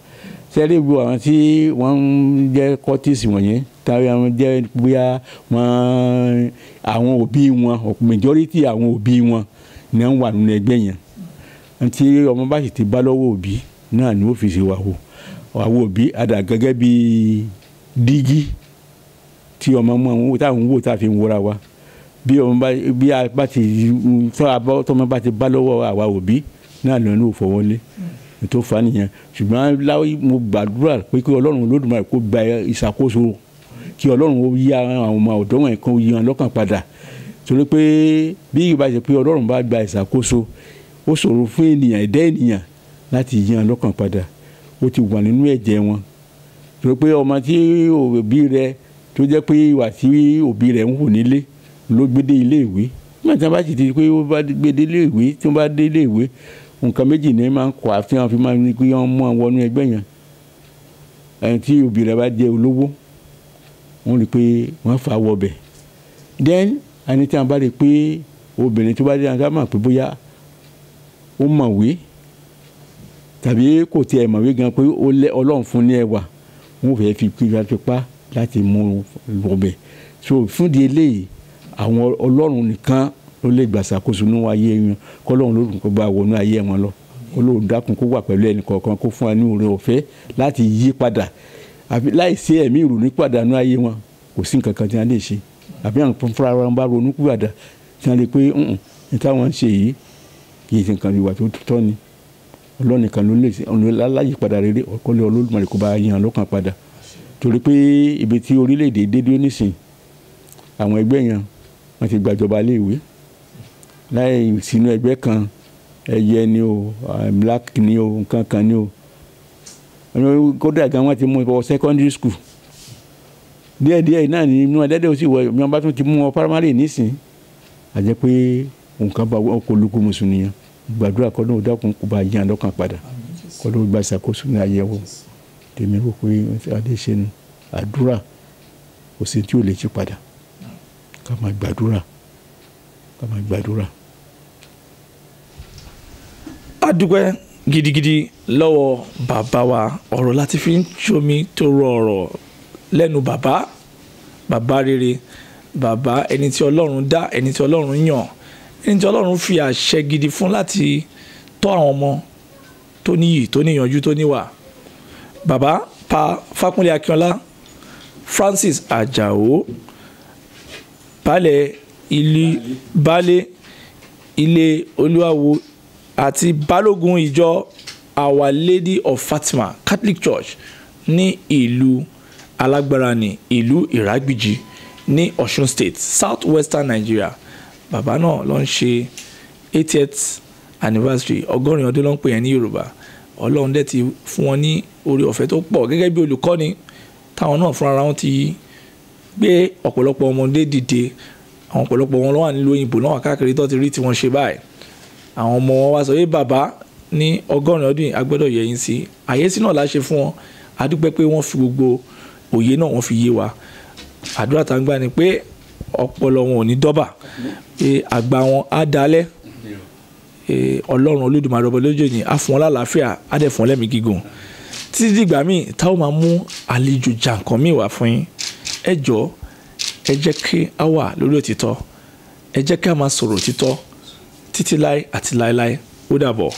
sẹ́rí gbogbo àwọn tí wọ́n ń jẹ́ kọ́tìsì wọ̀nyẹn táwọn àwọn jẹ́ bóyá wọ́n àwọn òbí wọn majority àwọn òbí wọn ní wọ́n wà nínú ẹgbẹ́ yẹn tí ọmọ bá sì ti bá lọ́wọ́ òbí náà ni ó fi ṣe wà o àwọn òbí àdà gẹ́gẹ́ bí dígí tí ọmọ mọ àwọn táwọn wò tá a fi ń wọra wa bí ọmọ bá ti tọmọ bá ti bá lọ́wọ́ àwa òbí náà lọ́nà ò fọwọ́lé tó fa nìyẹn ṣùgbọ́n láwọn mo gbàdúrà pé kí Ọlọ́run Olódùmarè kó gba ìṣàkóso kí Ọlọ́run ó yí àwọn ọmọ ọ̀dọ́ wọn kan yí wọn lọ́kàn padà torí pé bí ìbá ṣe pé Ọlọ́run bá gba ìṣàkóso ó ṣòro fún ènìyàn ẹ̀dá ènìyàn láti yí wọn lọ́kàn padà ó ti wà nínú ẹ̀jẹ̀ wọn torí pé ọmọ tí òbí rẹ̀ tó jẹ́ pé ìwà tí òbí rẹ̀ ń hù nílé ló gbé dé ilé ìwé nígbà tí wọ́n bá sì ti pé ó bá gbé dé ilé ìwé tí wọ́n bá dé ilé ìwé nǹkan méjì ní máa ń kọ́ àfihàn fi máa ń ní pé wọ́n mú àwọn wọnú ẹgbẹ́ yẹn ẹni tí òbí rẹ̀ bá jẹ́ olówó wọ́n rí i pé wọ́n fà á wọbẹ̀ then ẹni tí wọ́n bá rí i pé obìnrin tó bá dé àwọn sábà pé bóyá ó mọ̀wé tàbí kò tiẹ̀ mọ̀wé gan pé Ọlọ́run fún ní ẹwà wọ́n fẹ́ẹ́ fi pípa láti mú wọbẹ̀ so fúndì eléyìí àwọn Ọlọ́run nìkan ló lè gbàsàkóso nínú ayé wọn kọ́lọ́run lóòrùn kó bá wọnú ayé wọn lọ Ọlọ́run dákun kó wà pẹ̀lú ẹnì kọ̀ọ̀kan kó fún wa ní oore ọ̀fẹ́ láti yí padà àfi láìsí ẹ̀mí ìrònú padà nínú ayé wọn kò sí nǹkan kan tí wọ́n lè ṣe àbí àwọn fúnra wọn bá ronú padà tí wọ́n lè pé ní táwọn ń ṣe yìí kì í ṣe nǹkan ìwà tó tọ́ ni Ọlọ́run nìkan ló lè ṣe ọ̀nà aláyípadà rere ọ̀kọ́lẹ̀ Olódùmarè kó bá yàn lọ́kàn padà torí pé ibi tí orílẹ̀-èdè dédé nísìn àwọn ẹgbẹ́ yẹn wọ́n ti gbàjọba léèwé láì sínú ẹgbẹ́ kan ẹyẹ ni o black ni o nǹkan kan ni o kódà gan wọn ti mú ọ secondary school díẹ̀díẹ̀ náà ni inú ẹ̀dẹ́dẹ́ ó sì wọ mi wọn bá tún ti mú ọ primary nísìn àjẹ́ pé nǹkan bá ọkọ̀ olùkọ́ mùsùlùmí yẹn gbàdúrà kọ́ lóun dákun kó bá yíyan lọ́kàn padà kọ́ lóun gba ìṣàkóso ní àyẹ̀wò tèmi rò pé adé ṣe nu àdúrà kò sí tí ò lè ṣe padà ká máa gbàdúrà ká máa gbàdúrà. a dúpẹ́ gidigidi lọ́wọ́ bàbá wa ọ̀rọ̀ láti fi ń ṣomi tó rọ ọ̀rọ̀ lẹ́nu bàbá rere bàbá ẹni tí Ọlọ́run dá ẹni tí Ọlọ́run yàn ẹni tí Ọlọ́run fi àṣẹ gidi fún láti tọ́ àwọn ọmọ tó níyì tó níyànjú tó níwà bàbá pa Fákúnlé Akínọlá Francis Àjàó baálé ilé Olúwawo àti balógun ìjọ Our Lady of Fatima Catholic Church ní ìlú alágbára ní ìlú Ìrágbìjí ní Ọ̀ṣun State South Western Nigeria bàbá náà ló ń ṣe 80th anniversary 100 ọdún ló ń pè yẹn ní Yorùbá Ọlọ́run dẹ̀ ti fún wọn ní oore ọ̀fẹ́ tó pọ̀ gẹ́gẹ́ bí olùkọ́ni táwọn náà fúnra wọn ti gbé ọ̀pọ̀lọpọ̀ ọmọdé dìde àwọn ọ̀pọ̀lọpọ̀ wọn ló wà nílùú òyìnbó náà káàkiri tó ti rí tí wọ́n ṣe báyìí àwọn ọmọ wọn wá sọ pé bàbá ní 100 ọdún agbọ́dọ̀ yẹ̀yìn sí àyẹ́sí náà láṣẹ fún wọn a dúpẹ́ pé wọ́n fi gbogbo òye náà wọ́n fi yé wa àdúrà tá ń gbà ni pé ọpọlọ wọn ò ní dọ́bà pé àgbà wọn á dalẹ̀ Ọlọ́run Olódùmarè ọba lójú ni á fún wọn lálàáfíà á dẹ̀ fún wọn lẹ́mìí gígùn títí dìgbà míì táwọn máa mú àlejò jàǹkàn míì wá fún yín ẹ jọ̀ọ́ ẹ jẹ́ kí a wà lórí òtítọ́ ẹ jẹ́ kí a máa sọ̀rọ̀ òtítọ́ títí láé àti láéláé ó dàbọ̀.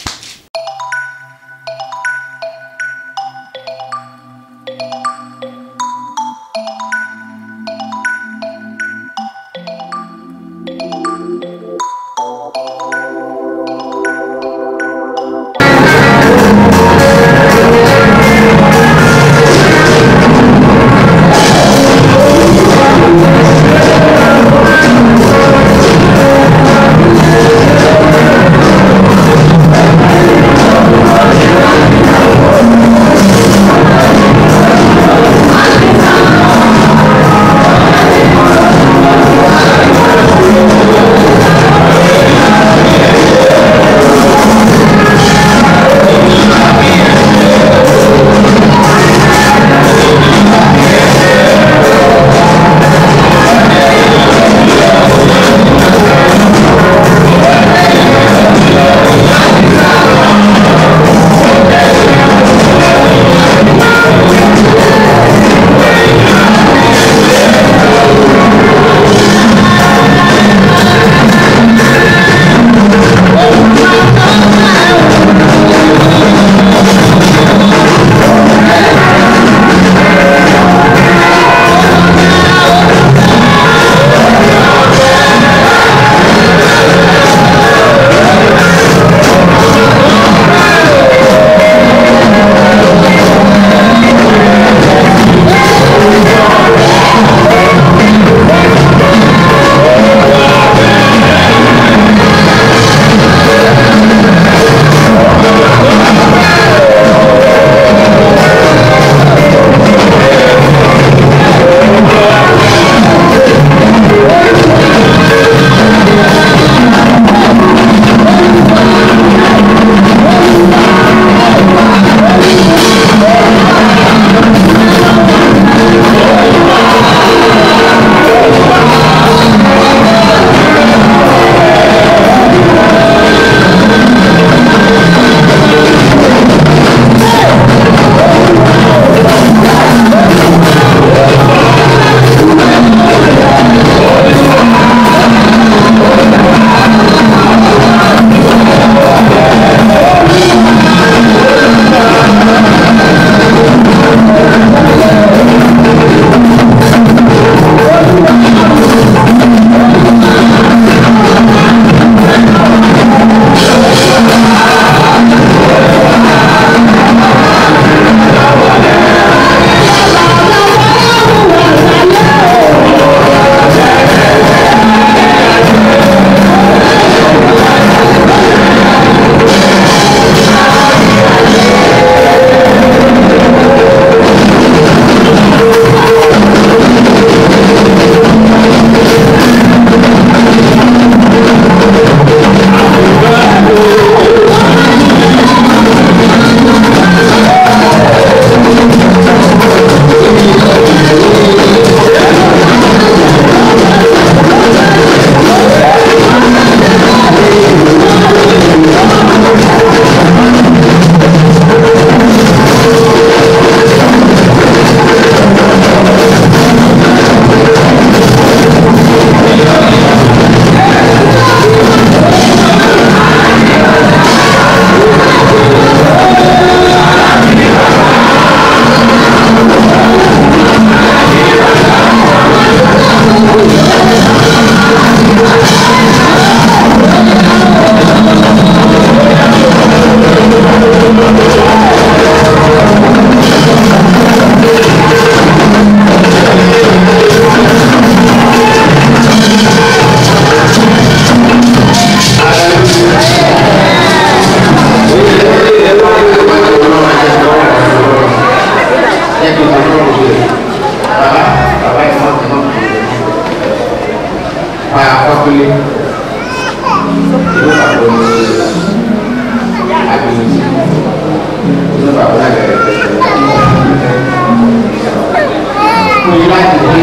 fún yín láti ní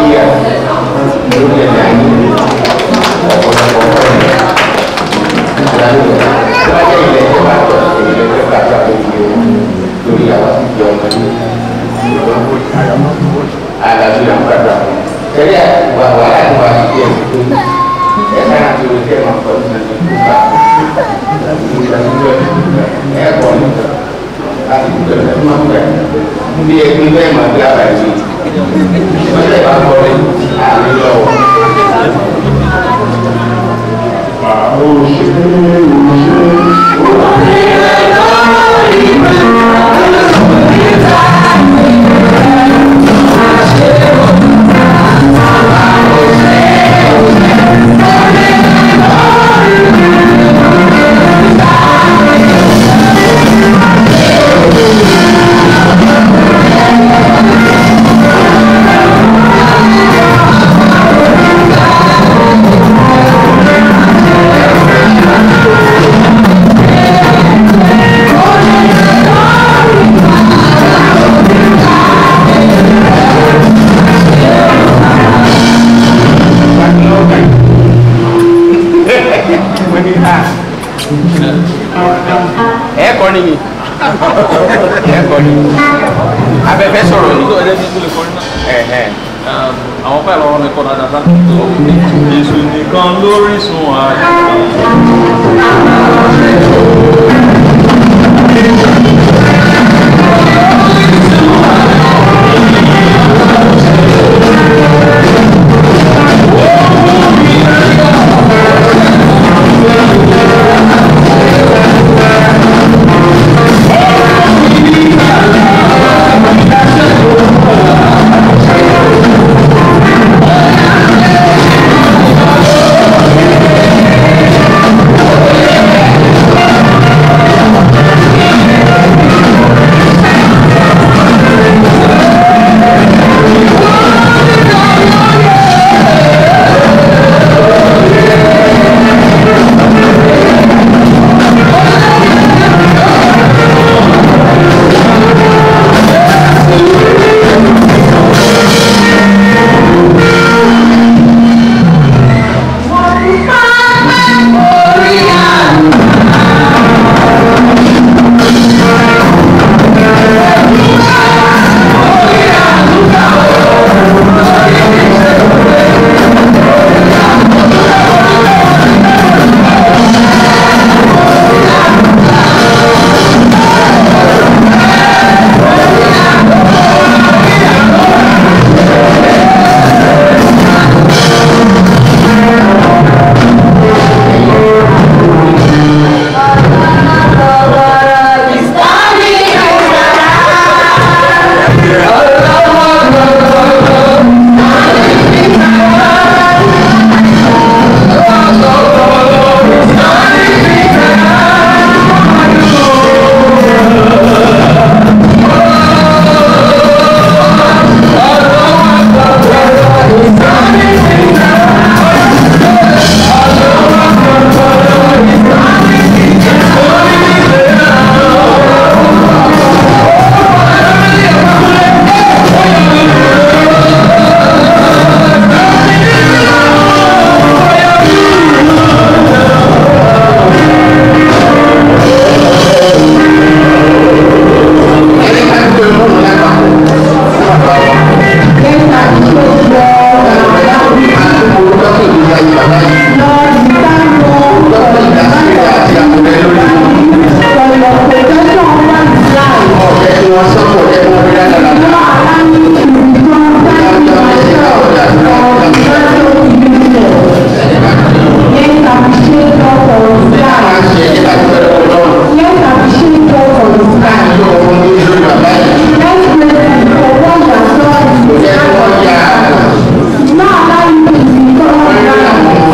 ìyá lórí ẹ̀dá yìí ọ̀pọ̀lọpọ̀ ọ̀rẹ́ ìyálò rẹ̀ wájú ilẹ̀ ìjọba àtọ̀ ilẹ̀ ìjọba àti àpòjì lórí àwọn ìjọ ọmọ yìí àgbàdo ìyàmúgbàgbà tẹ́lẹ̀ wà láti wá sí ẹ̀ ẹ̀ sára tí o jẹ́ máa pọ̀ nínú ìgbà ẹ̀ pọ̀ nígbà láti gbé ẹ̀ máa ń bẹ̀ bí ẹgbẹ́ bẹ́ẹ̀ máa gbé àbáyé wọ́n lè bá bọ́ lé àárín lọ́wọ́. Abẹ́fẹ́ sọ̀rọ̀ ní àwọn fẹ́ lọ́wọ́ ní kọ́nà dáadáa Jésù nìkan lórísun ayọ̀.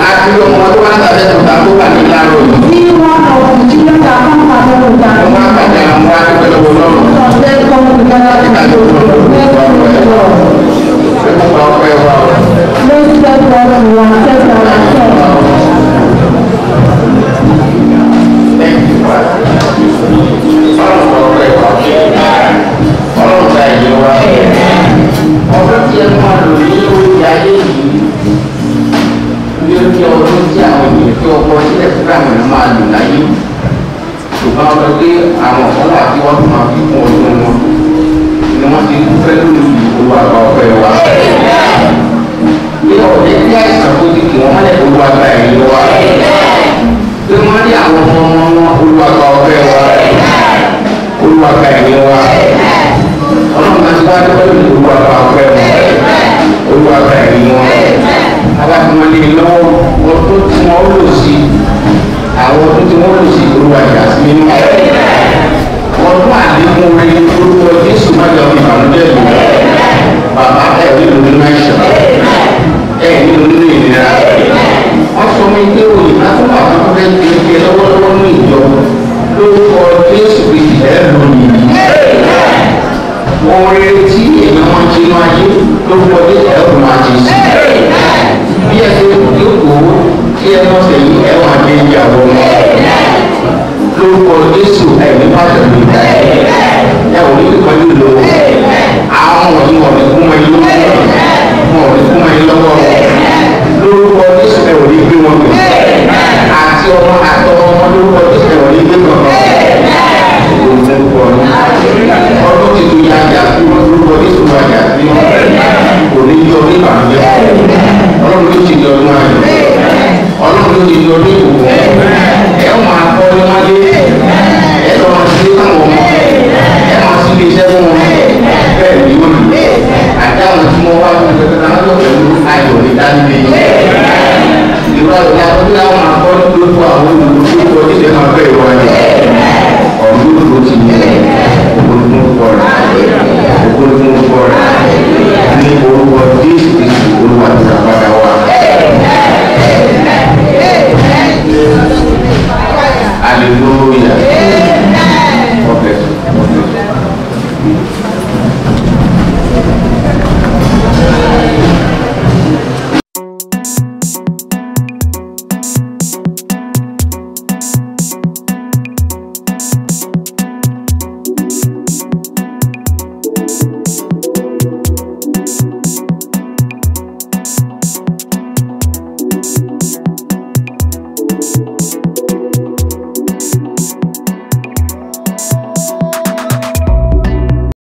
Àti ọmọ tó wá ń tàbí ẹ̀sùn tó wà ní ìlànà ni wọn alákùnrin lè lọ́wọ́ wọn tó tí wọ́n lò sí àwọn tó tí wọ́n lò sí olúwa ìyá sí nínú wọn tún àdínkù rí orúkọ Jésù májọ ìbànújẹ́ ìlú bàbá ẹ̀ nílò nínú àìsàn ẹ̀ nílò nínú ìnira wọ́n sọ mi pé òyìn látọ̀ àwọn tó fẹ́ gbé lọ́wọ́lọ́wọ́ ní ìjọ lórúkọ Jésù Kristi ẹ̀ lónìí wọ́n retí èèyàn wọn ti inú ayé lórúkọ Jésù ẹ̀ kò máa ti sí bí ẹ ṣe jókòó tí ẹ mọ̀ sẹ́yìn ẹ̀ wọ́n adé ìyàwó wọn lórúkọ Jésù ẹ̀ ní pàṣẹ mi ẹ̀ ò ní kíkọ́ ní ìlú àwọn wọ̀nyí wọ̀n ní kúmọ̀ yín lọ́wọ́ wọ̀n ní kúmọ̀ yín lọ́wọ́ lórúkọ Jésù ẹ̀ ò ní gbé wọn gbé àti ọmọ àtọmọ lórúkọ Jésù ẹ̀ ò ní gbé wọn gbé ọdún ti tún yájà sí wọn lórúkọ Jésù wájà sí wọn kò ní yọ ní ìbànújẹ́ Ọlọ́run ló ti yọ ní ayọ̀ Ọlọ́run ló ti yọ ní ìwò ẹ máa kọ́ ní wáyé ẹ lọ máa sí táwọn ọmọ ẹ máa sí ilé iṣẹ́ fún wọn bẹ́ẹ̀ ni wọ́n lù àdáhùn tí wọ́n wá fún ẹgbẹ́ náà lọ pẹ̀lú ayọ̀ ní dáńdé ìrọ̀ ìyá tó dáhùn àkọ́ lórúkọ àwọn olùdókòwò ìṣẹ́ máa bẹ̀rẹ̀ wáyé.